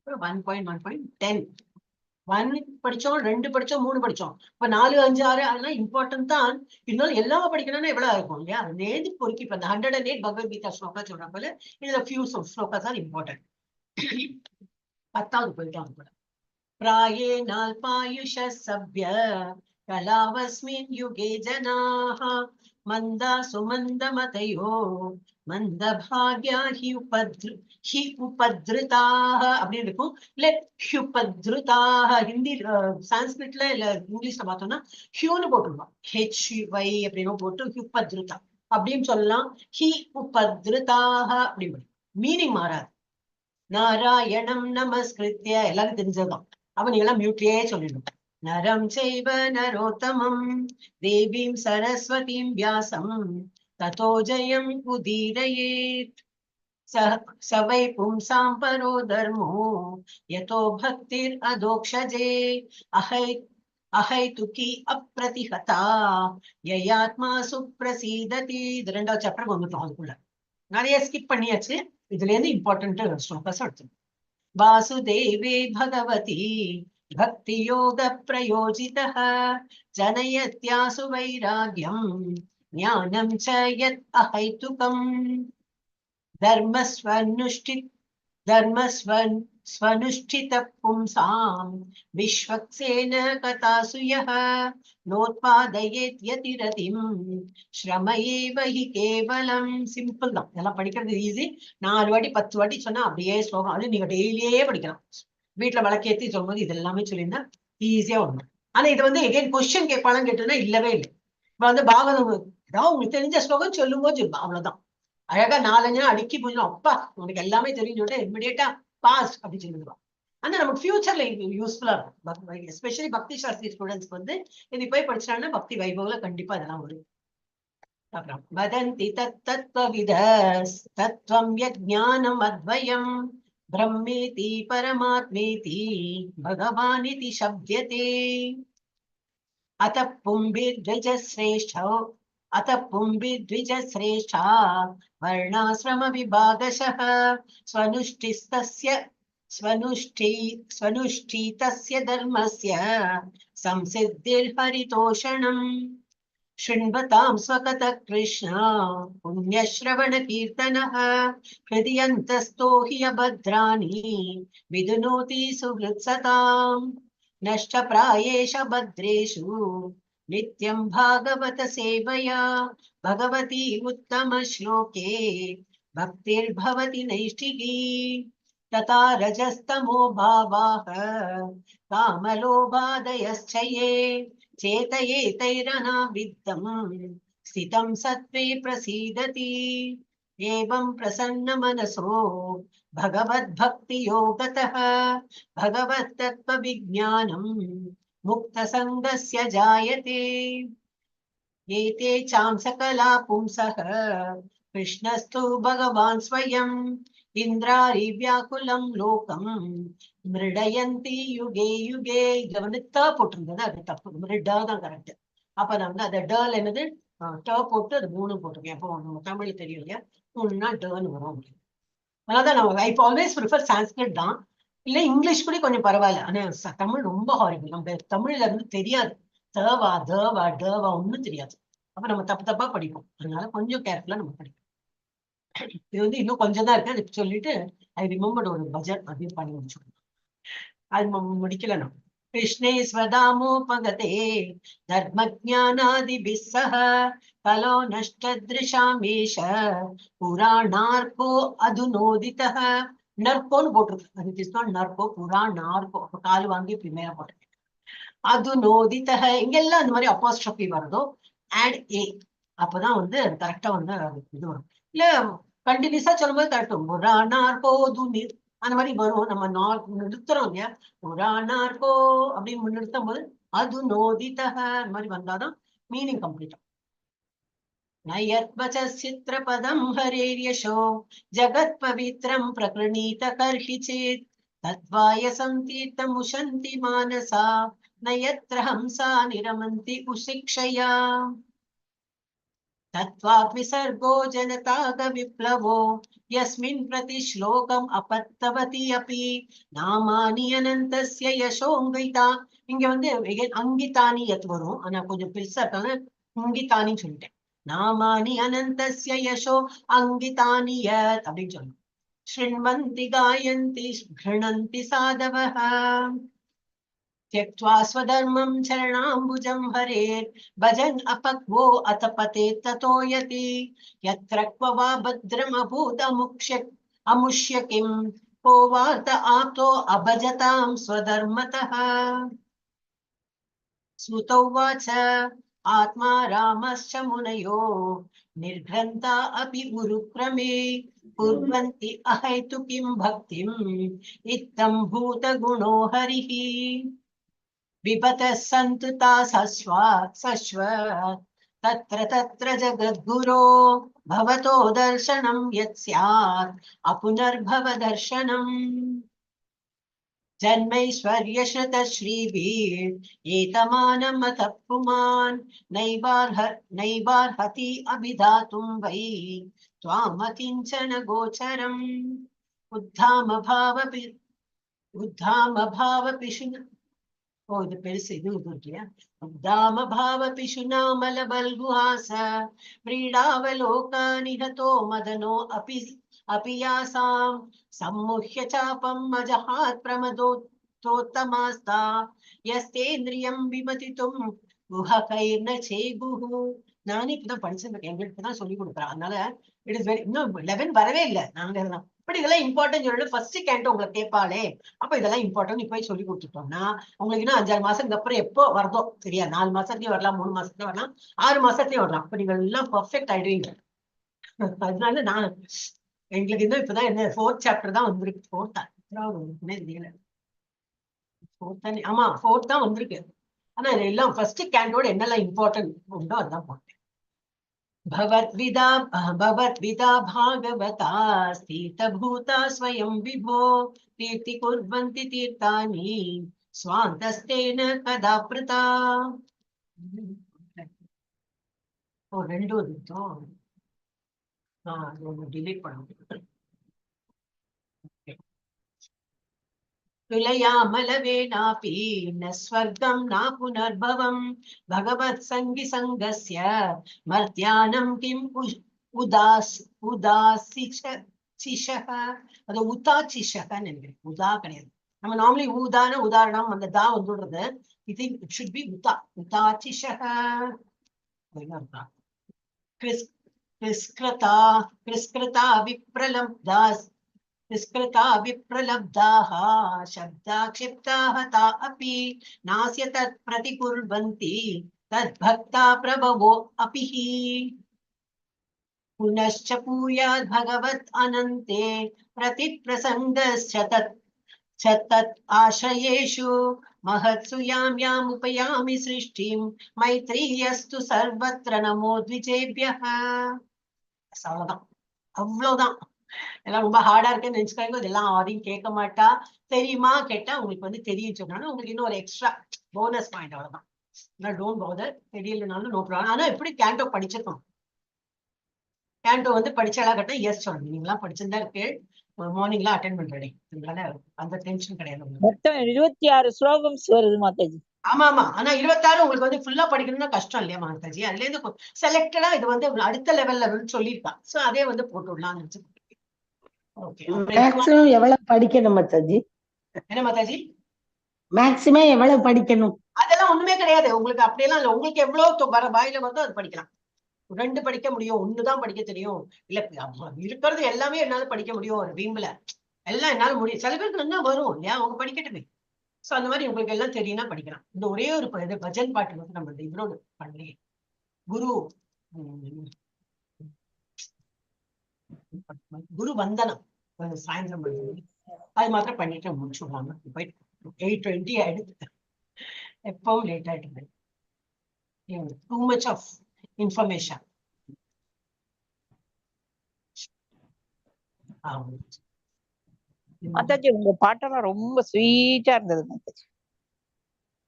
1.1.10 1 படிச்சோம், 2 படிச்சோம், 3 படிச்சோம். இப்ப 4, 5, 6 அதெல்லாம் இம்பார்ட்டன்ட் தான். இருந்தாலும் எல்லாமே படிக்கணும்னா எவ்வளவு இருக்கும் இல்லையா? நேதி பொறுக்கி இப்ப 108 பகவத்கீதா ஸ்லோகா சொல்ற போல இதுல ஃபியூ ஸ்லோகாஸ் ஆர் இம்பார்ட்டன்ட். 10வது போயிட்டோம் கூட. பிராயே நால்பாயுஷ சப்ய கலாவஸ்மின் யுகே ஜனாஹ மந்தா சுமந்தமதயோ மந்தபாக்யா ஹி உபத்ருதாக அப்படின்னு இருக்கும். இல்ல ஹுபத்ருதாக ஹிந்தி சான்ஸ்கிரிட்ல இல்ல இங்கிலீஷ்ல பார்த்தோம்னா ஹியூன்னு போட்டுருவோம். HY அப்படின்னு போட்டு ஹுபத்ருதா அப்படின்னு சொல்லலாம். ஹி உபத்ருதாக அப்படின்னு மீனிங் மாறாது. நாராயணம் நமஸ்கிருத்ய எல்லாரும் தெரிஞ்சதுதான். அப்ப நீங்க எல்லாம் மியூட்லயே சொல்லிடணும். நரம் செய்வ நரோத்தமம் தேவீம் சரஸ்வதீம் வியாசம் ததோ ஜெயம் உதீரயேத் சவை பும்சாம் பரோ தர்மோ யதோ பக்திர் அதோக்ஷஜே அஹைதுகி அப்ரதிஹதா யயாத்மா சுப்ரசீததி. இது 2வது சாப்டர் வந்துட்டோம். அதுக்குள்ள நிறைய ஸ்கிப் பண்ணியாச்சு. இதுல இருந்து இம்பார்ட்டன்ட் ஸ்லோகஸ் எடுத்து. வாசுதேவே பகவதி பக்தி யோக பிரயோஜிதः ஜனயத்யாசு வைராக்யம் ஞானம் ச யத் அஹைதுகம் தர்மஸ்வனுஷ்டித பும்சாம் விஸ்வக்சேன கதாசு யஹ நோத்பாதயேத் யதிரதிம் ஸ்ரமயேவ ஹி கேவலம். சிம்பிள் தான். இதெல்லாம் படிக்கிறது ஈஸி. 4 வாட்டி 10 வாட்டி சொன்னா அப்படியே ஸ்லோகம். அது நீங்க டெய்லியே படிக்கலாம். வீட்டுல வழக்கேத்தி சொல்லும்போது இது எல்லாமே சொல்லியிருந்தா ஈஸியா வரும். ஆனா இது எகைன் கொஸ்டின் கேட்பாலும் கேட்டுன்னா இல்லவே இல்லை. இப்ப பாகவதம் ஏதாவது உங்களுக்கு தெரிஞ்ச ஸ்லோகம் சொல்லும்போது சொல்லுவோம். அவ்வளவுதான். அழகா 4-5 அடுக்கி போயிடும். அப்பா உனக்கு எல்லாமே தெரியும் சொல்லிட்டு இமிடியேட்டா பாஸ் அப்படி சொல்லிடுவான். ஆனா நமக்கு ஃபியூச்சர்ல யூஸ்ஃபுல்லா இருக்கும். எஸ்பெஷலி பக்தி சாஸ்திரி ஸ்டூடெண்ட்ஸ்க்கு இது போய் படிச்சாங்கன்னா பக்தி வைபவல கண்டிப்பா இதெல்லாம் வரும். அப்புறம் வதந்தி தத்வவிதஸ் தத்வம் யஜ்ஞானம் அத்வயம் பிரம்மேதி பரமாத்மேதி பகவானிதி சப்யதே அத பும்பிர்த்விஜஸ்ரேஷ்டா வர்ணாசிரம விபாகசः ஸ்வனுஷ்டிதஸ்ய தர்மஸ்ய சம்சித்திர்ஹரிதோஷணம் शृण्वतां स्वकतः कृष्ण पुण्यश्रवण कीर्तनः हृदयन्तस्तो हि अभद्राणि विदुनोति सुहृत्सताम् नष्टप्रायेष भद्रेषु नित्यं भागवत सेवया भगवती उत्तम श्लोके भक्तिर्भवति नैष्ठिकी तथा रजस्तमो भावाः कामलोभादयश्च ये चेतयेतैरनाविद्धं स्थितं सत्त्वे प्रसीदति एवं प्रसन्न मनसो भगवद्भक्तियोगतः भगवत्तत्त्वविज्ञानं मुक्तसङ्गस्य जायते एते चां सकला पुंसः कृष्णस्तु भगवान् स्वयं इन्द्रारिव्याकुलं लोकं மிருடயந்தி யுகே யுகே. இதுல த போட்டிருந்தது அது தப்பு. மிருடா தான் கரெக்ட். அப்ப நான் அந்த டல் என்னது ட போட்டு அது 3 போட்டிருக்கேன். அப்போ நம்ம தமிழ் தெரியும் இல்லையா? 3னா டன்னு வரும். அதனாலதான் நம்ம ஐ ஆல்வேஸ் ப்ரிஃபர் சான்ஸ்கிரிட் தான். இல்ல இங்கிலீஷ் கூட கொஞ்சம் பரவாயில்ல. ஆனா தமிழ் ரொம்ப ஹாரிபிள். நம்ம தமிழ்ல இருந்து தெரியாது. தேவா தேவா தேவா ஒண்ணும் தெரியாது. அப்ப நம்ம தப்பு தப்பா படிப்போம். அதனால கொஞ்சம் கேர்ஃபுல்லா நம்ம படிப்போம். இது வந்து இன்னும் கொஞ்சம் தான் இருக்கு. அது சொல்லிட்டு ஐ ரிமெம்பர்ட் ஒரு பட்ஜெட் அப்படின்னு பண்ணி முடிச்சுக்கணும். அது முடிக்கல நம்ம. கிருஷ்ணே ஸ்வதாமோபகதே தர்மஜானாதிபிஸ் சஹ கலோ நஷ்டத்ருஷாமேஷ புராணார்கோ அதுநோதிதஹ. நர்கோன்னு போட்டிருக்கு. அது இஸ் நாட் நர்கோ, புராணார்கோ. அப்ப கால் வாங்கி பிரிமையா போட்டிருக்கு. அதுநோதிதஹ. இங்கெல்லாம் அந்த மாதிரி அப்பாஸ்ட்ரோபி வருதோ ஆட் ஏ, அப்பதான் வந்து கரெக்டா வந்து இது வரும். இல்ல கண்டினியூஸா சொல்லும்போது கரெக்டும். புராணார்கோ துனி அந்த மாதிரி வரும். நம்ம நிறுத்துறோம் இல்லையா, புராணார்கோ அப்படின்னு முன்னிறுத்தும் போது அது நோதிதஹ அந்த மாதிரி வந்தாதான் மீனிங் கம்ப்ளீட். நயத்வசித்ரபதம் ஹரேர்யசோ ஜகத் பவித்ரம் பிரகிருணீத கர்ஹி சேத் தத்வாயசம் தீர்த்தமுஷந்தி மானசா நயத்ர ஹம்சா நிரமந்தி உஷிக்ஷயா தத்வாக் விசர்கோ ஜனதாக விப்ளவோ யஸ்மின் பிரதி ஸ்லோகம் அபத்தவதி அபி நாமானி அனந்தஸ்ய யசோங்கிதா. இங்க வந்து அங்கிதானி யத் வரும். ஆனா கொஞ்சம் பெருசா இருக்காங்க, அங்கிதானி சொல்லிட்டேன். நாமானி அனந்தஸ்ய யசோ அங்கிதானி யத் அப்படின்னு சொல்லணும். ஸ்ருண்வந்தி காயந்தி கிருணந்தி சாதவஹ त्यक्त्वा स्वधर्मं चरणाम्बुजं हरेर् भजन् अपक्वो अथ पतेत् ततो यति यत्र क्व वा भद्रमभूत् अमुष्य किं को वार्त आप्तो अभजतां स्वधर्मतः। सुत उवाच आत्मा रामश्च मुनयो निर्घ्रन्ता अपि उरुक्रमे कुर्वन्ति अहैतुकीं भक्तिम् इत्थं भूतगुणो हरिः विपतः सन्तु सश्व तत्र तत्र जगद्गुरो भवतो दर्शनं यत् स्यात् अपुनर्भव दर्शनम् जन्मैश्वर्यश्रुतश्रीभिरेतमानमतः पुमान् नैवार्हति अभिधातुं वै त्वामकिञ्चन गोचरम् उद्धामभावपिशुन இது பெருசு. இது இல்லையா, உத்தாம பாவ பிஷுநாமல பல்குஹாச व्रीडावलोकानिहतो मदनो अपियासां सम्मुह्य चापं अजहात् प्रमदोत्तमास्ता यस्तेन्द्रियं विमतितुं गुहकैर्न चेगुः. நானே இப்பதான் படிச்சிருக்கேன், எங்களுக்கு தான் சொல்லி கொடுக்குறேன். அதனால இட் இஸ் வெரி, இன்னும் 11 வரவே இல்லை. நாங்க இப்படி இதெல்லாம் இம்பார்ட்டன்ட் சொல்லிட்டு ஃபர்ஸ்ட் கேண்டோ உங்களை கேட்பாளே, அப்ப இதெல்லாம் இம்பார்ட்டன்ட் இப்ப சொல்லி கொடுத்துட்டோம்னா உங்களுக்கு இன்னும் 5-6 மாசத்துக்கு அப்புறம் எப்போ வருதோ தெரியாது. 4 மாசத்துலயும் வரலாம், 3 மாசத்துலயும் வரலாம், 6 மாசத்துலயும் வரலாம். அப்ப நீங்க எல்லாம் பெர்ஃபெக்ட் ஆயிடுவீங்க. அதனால நான் எங்களுக்கு இன்னும் இப்பதான் என்ன 4th சாப்டர் தான் வந்திருக்கு. 4th தெரியல, 4th ஆமா 4th தான் வந்திருக்கு. ஆனா எல்லாம் ஃபர்ஸ்ட் கேண்டோட என்னெல்லாம் இம்பார்ட்டன்ட் உண்டோ அதான் போட்டேன். भवद्विदा भागवता स्थितभूता स्वयं विभो तीर्थि कुर्वन्ति तीर्थानि स्वान्तस्तेन कदा प्रता. ओ ரெண்டு வந்துட்டோ. डिलीट பண்ணுங்க. तुलयामलवेनापि न स्वर्गं न पुनर्भवं भगवत् संगी संगस्य मर्त्यानं किम् उदासिषः. அது உதாசிஷக நினைக்கிறேன், உதா கிடையாது. நம்ம நார்மலி ஊதான உதாரணம் அந்த தா வந்துடுறது. இது இட் ஷுட் பி உதா, உதாசிஷக. கிருஸ்கிருதா விப்ரலப்தாஸ் निष्कृता विप्रलब्धाः शब्दाक्षिप्ताः ता अपि नास्य तत् प्रतिकुर्वन्ति तद्भक्ता प्रभवो अपि पुनश्च पूयात् भगवत् अनन्ते प्रतिप्रसङ्गश्च तत् आश्रयेषु महत्सु यामुपयामि सृष्टिं मैत्रीयस्तु सर्वत्र नमो द्विजेभ्यः. அவ்வளவுதான். எல்லாம் ரொம்ப ஹார்டா இருக்குன்னு நினைச்சுக்காங்க. இதெல்லாம் யாரையும் கேட்க மாட்டா. தெரியுமா கேட்டா உங்களுக்கு வந்து தெரியும் சொன்னாலும் உங்களுக்கு இன்னும் ஒரு எக்ஸ்ட்ரா போனஸ் பாயிண்ட், அவ்வளவுதான். டோன்ட் பவுதர், தெரியலனாலும் நோ ப்ராப்ளம். ஆனா எப்படி கேண்டோ படிச்சிருக்கோம். கேண்டோ வந்து படிச்சாலா கேட்டா எஸ் சொல்லணும். நீங்களாம் படிச்சிருந்தா இருக்கு. மார்னிங்ல அட்டென்ட் பண்றேன். அதனால அந்த டென்ஷன் கிடையாது உங்களுக்கு. மொத்தம் 26 ஸ்லோகம்ஸ் வருது மாதாஜி. ஆமா ஆமா. ஆனா 26 உங்களுக்கு வந்து ஃபுல்லா படிக்கணும்னா கஷ்டம் இல்லையா மாதாஜி? அதுல இருந்து செலக்டடா இது வந்து அடுத்த லெவல்ல சொல்லியிருக்கான். சோ அதே வந்து போட்டு விடலாம்னு நினைச்சு. ஓகே. மேக்ஸிமம் எவ்வளவு படிக்கணும் மாதாஜி? என்ன மாதாஜி? மேக்ஸிமம் எவ்வளவு படிக்கணும்? அதெல்லாம் ஒண்ணுமே கிடையாது உங்களுக்கு. அப்படியெல்லாம் இல்ல. உங்களுக்கு எவ்வளவு வர வாயில வருதோ அது படிக்கலாம். 2 படிக்க முடியும், 1 தான் படிக்க தெரியும், இல்ல இருக்கிறது எல்லாமே என்னால படிக்க முடியும். ஒரு வீம்புல எல்லாம் என்னால முடியும். சில பேருக்கு நல்லா வரும் இல்லையா, அவங்க படிக்கட்டுமே. சோ அந்த மாதிரி உங்களுக்கு எல்லாம் தெரியும்னா படிக்கலாம். இந்த ஒரே ஒரு பஜன் பாட்டு வந்து நம்ம இவரோட பண்ணலையே, குரு வந்தனம் சாயந்தரம் அது மாத்திரம் பண்ணிட்டு முடிச்சுடுவாங்க. போயிட்டு 8:20 ஆயிடுது. எப்பவும் லேட் ஆயிடுது. Too much of information. Mataji உங்க பாட்டெல்லாம் ரொம்ப ஸ்வீட்டா இருந்தது மாதாஜி.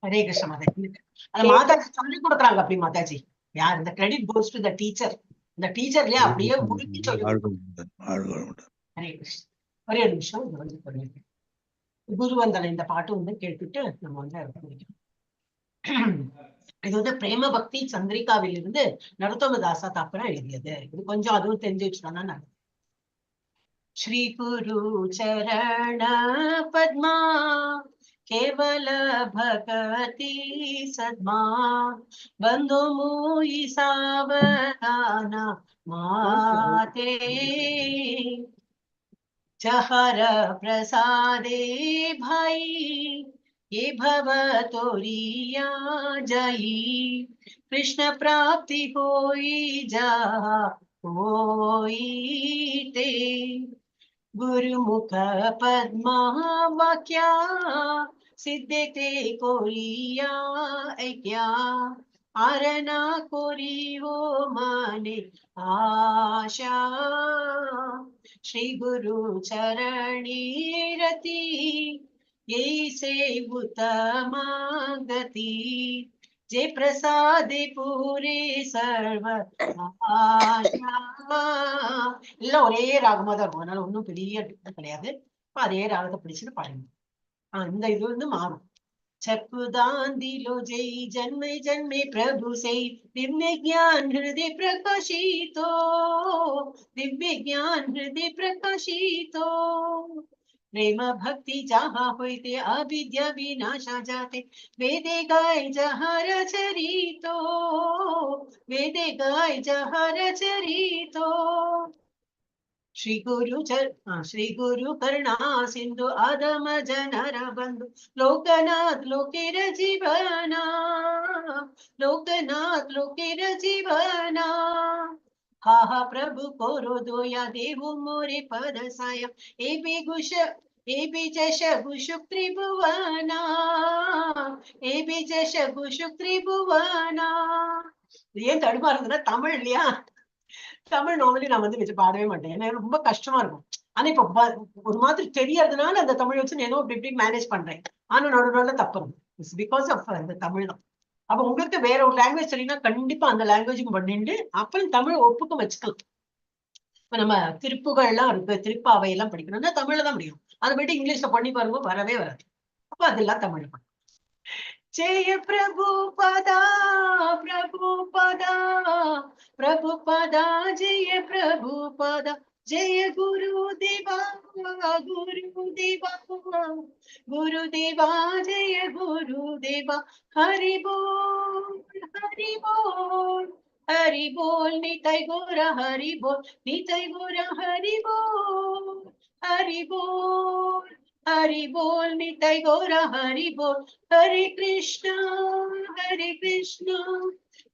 ஹரே கிருஷ்ண மாதாஜி. அந்த மாதாஜி சொல்லி கொடுக்குறாங்க அப்படி மாதாஜி. யார் இந்த credit goes to the teacher. இந்த டீச்சர்லயே அப்படியே உருக்கி சொல்லி ஹரே கிருஷ்ண. ஒரே ஒரு நிமிஷம் இது வந்து பண்ணிருக்கேன். குரு வந்தன இந்த பாட்டு வந்து கேட்டுட்டு நம்ம வந்து இது வந்து பிரேம பக்தி சந்திரிகாவில் இருந்து நரோத்தம தாசா தாப்பரா எழுதியது. இது கொஞ்சம் அதுவும் தெரிஞ்சு வச்சுக்கோன்னா நல்லது. श्री गुरु चरण पद्मा केवल भगति सद्मा बंधु मुई सावधाना माते जहर प्रसादे भाई ये भव तोरिया जई कृष्ण प्राप्ति होई जा होई ते गुरुमुख पद्मा वाक्या सिद्धे ते कोरिया ऐक्या आरना कोरी हो माने आशा श्री गुरु चरणी रति ये से उत्तमा गति जे प्रसादे पूरे सर्व எல்லாம் ஒரே ராகமா தான் இருக்கும். அதனால ஒன்றும் பெரிய கிடையாது. அதே ராகத்தை பிடிச்சுன்னு பாருங்க. இந்த இது வந்து மாறும். चकुदान दिलो जय जन्मे जन्मे प्रभु से दिव्य ज्ञान हृदय प्रकाशितो दिव्य ज्ञान हृदय प्रकाशितो प्रेम भक्ति जहाँ होते अविद्या विनाशा जाते वेदे गाय जहाँ रचरितो वेदे गाय जहाँ रचरितो श्री गुरु करुणा सिंधु आदम जनर बंधु लोकनाथ लोकेर जीवना लोकनाथ लोकेर जीवना हा हा प्रभु कोरो दोया देवु मोरे पद साया एबी जश गुशुक त्रिभुवना एबी जश गुशुक त्रिभुवना. ஏன் தடுமாறுதுன்னா தமிழ் இல்லையா? தமிழ் நார்மலி நான் வந்து வச்சு பாடவே மாட்டேன். ஏன்னா ரொம்ப கஷ்டமா இருக்கும். ஆனா இப்ப ஒரு மாதிரி தெரியறதுனால அந்த தமிழ் வச்சு ஏதோ இப்படி மேனேஜ் பண்றேன். ஆனா நடுநாள்ல தப்புறோம். இட்ஸ் பிகாஸ் ஆஃப் அந்த தமிழ் தான். அப்ப உங்களுக்கு வேற ஒரு லாங்குவேஜ் தெரியும்னா கண்டிப்பா அந்த லாங்குவேஜும் பண்ணிட்டு அப்புறம் தமிழ் ஒப்புக்க வச்சுக்கலாம். இப்ப நம்ம திருப்புகள்லாம் இருக்கு, திருப்பாவை எல்லாம் படிக்கணும்னா தமிழ்ல தான் முடியும். அதை போயிட்டு இங்கிலீஷ்ல பண்ணி பாருங்க, வரவே வராது. அப்ப அதெல்லாம் தமிழ் பண்ணும். जय प्रभुपदा प्रभुपदा प्रभुपदा जय प्रभुपदा जय गुरुदेवा गुरुदेवा गुरुदेवा जय गुरुदेवा हरि बोल हरि बोल हरि बोल निताय गौरा हरि बोल निताय गौरा हरि बोल हरि बोल हरि बोल निताय गौरा हरि बोल हरे कृष्ण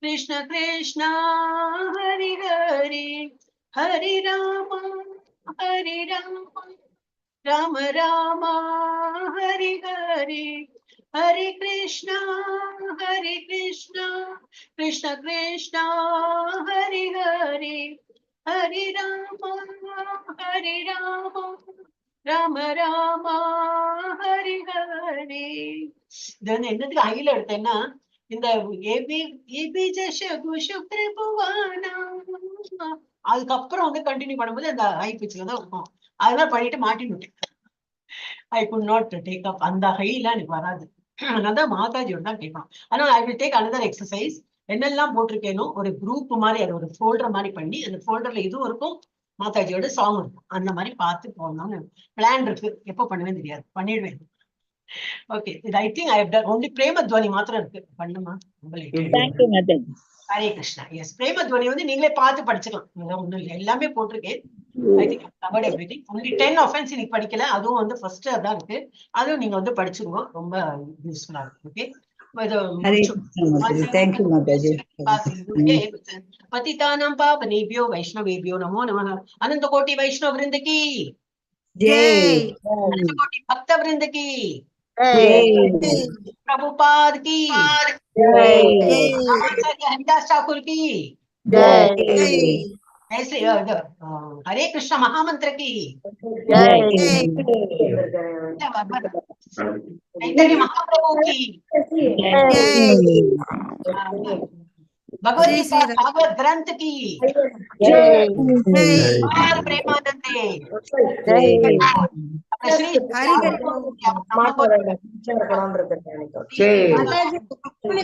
कृष्ण कृष्ण हरे हरे हरे राम राम राम हरे हरे हरे कृष्ण कृष्ण कृष्ण हरे हरे हरे राम ராம ராம ஹரி ஹரி. இது வந்து என்னதுக்கு ஐல எடுத்தேன்னா இந்த அதுக்கப்புறம் வந்து கண்டினியூ பண்ணும்போது அந்த ஹை பிச்சில தான் இருக்கும். அதனால பண்ணிட்டு மாட்டினுட்டேன். I could not take up. அந்த ஹைலாம் எனக்கு வராது. அதான் மாதாஜியோட தான் கேட்கணும். ஆனால் I will take another exercise. என்னெல்லாம் போட்டிருக்கேனோ ஒரு குரூப் மாதிரி, அது ஒரு ஃபோல்டர் மாதிரி பண்ணி, அந்த ஃபோல்டர்ல இதுவும் இருக்கும், மாதாஜியோட சாங் இருக்கும். அந்த மாதிரி பார்த்து போடணும்னு பிளான் இருக்கு. எப்போ பண்ணுவேன்னு தெரியாது, பண்ணிடுவேன். ஓகே, இது I think I have done. Only Premadhvani மாத்திரம் இருக்கு, பண்ணுமா? தேங்க்யூ மாதாஜி. ஹரே கிருஷ்ணா. எஸ், பிரேமத்வனி வந்து நீங்களே பார்த்து படிச்சுக்கலாம், ஒண்ணும் இல்லை. எல்லாமே போட்டிருக்கேன். I think I've covered everything. Only 10 offense இன்னைக்கு படிக்கல, அதுவும் வந்து ஃபர்ஸ்ட் அதான் இருக்கு. அதுவும் நீங்க வந்து படிச்சுருங்க, ரொம்ப யூஸ்ஃபுல்லா இருக்கு. Okay, thank you Mataji. पतितानां पावनेभ्यो वैष्णवेभ्यो नमो नमः. अनंत कोटि वैष्णव वृंद की जय, अनंत कोटि भक्त वृंद की जय, प्रभुपाद की जय, आचार्य हरिदास ठाकुर की जय, ऐसे हरे कृष्ण महामंत्र की चैतन्य महाप्रभु की भगवत गीता भागवत ग्रंथ की और प्रेमानंदे श्री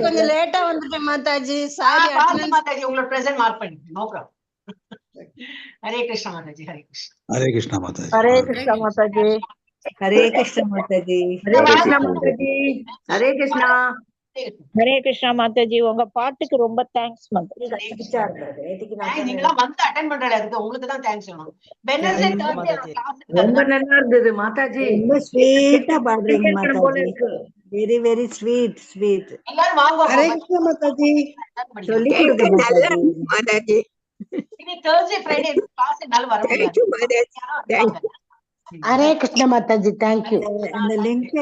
கொஞ்சம் லேட்டா வந்துட்டேன் மாதாஜி, சாரி. மாதாஜி உங்களோட பிரசன்ட் மார்க் பண்ணி, நோ ப்ராப்ளம். हरे कृष्ण माताजी, हरे कृष्ण, हरे कृष्ण माताजी, हरे कृष्ण माताजी, हरे कृष्ण माताजी, हरे कृष्ण माताजी, हरे कृष्ण. ஹரே கிருஷ்ணா மாதாஜி. உங்க பாட்டுக்கு ரொம்ப தேங்க்ஸ் மாதாஜி. நீங்க வந்து அட்டெண்ட் பண்றல, அதுக்கு உங்களுக்கு தான் தேங்க்ஸ் சொல்லணும். வெனஸ்டே தர்ஸ்டே ரொம்ப நல்லா இருந்தது மாதாஜி, ரொம்ப ஸ்வீட்டா பாடுறீங்க Mataji. Very very sweet sweet. எல்லாரும் வாங்க. ஹரே கிருஷ்ண மாதாஜி, சொல்லி கொடுங்க மாதாஜி. இது Thursday Friday கிளாஸ் என்னால வர முடியாது. ஹரே கிருஷ்ண மாதாஜி, தேங்க்யூ. அந்த லிங்க்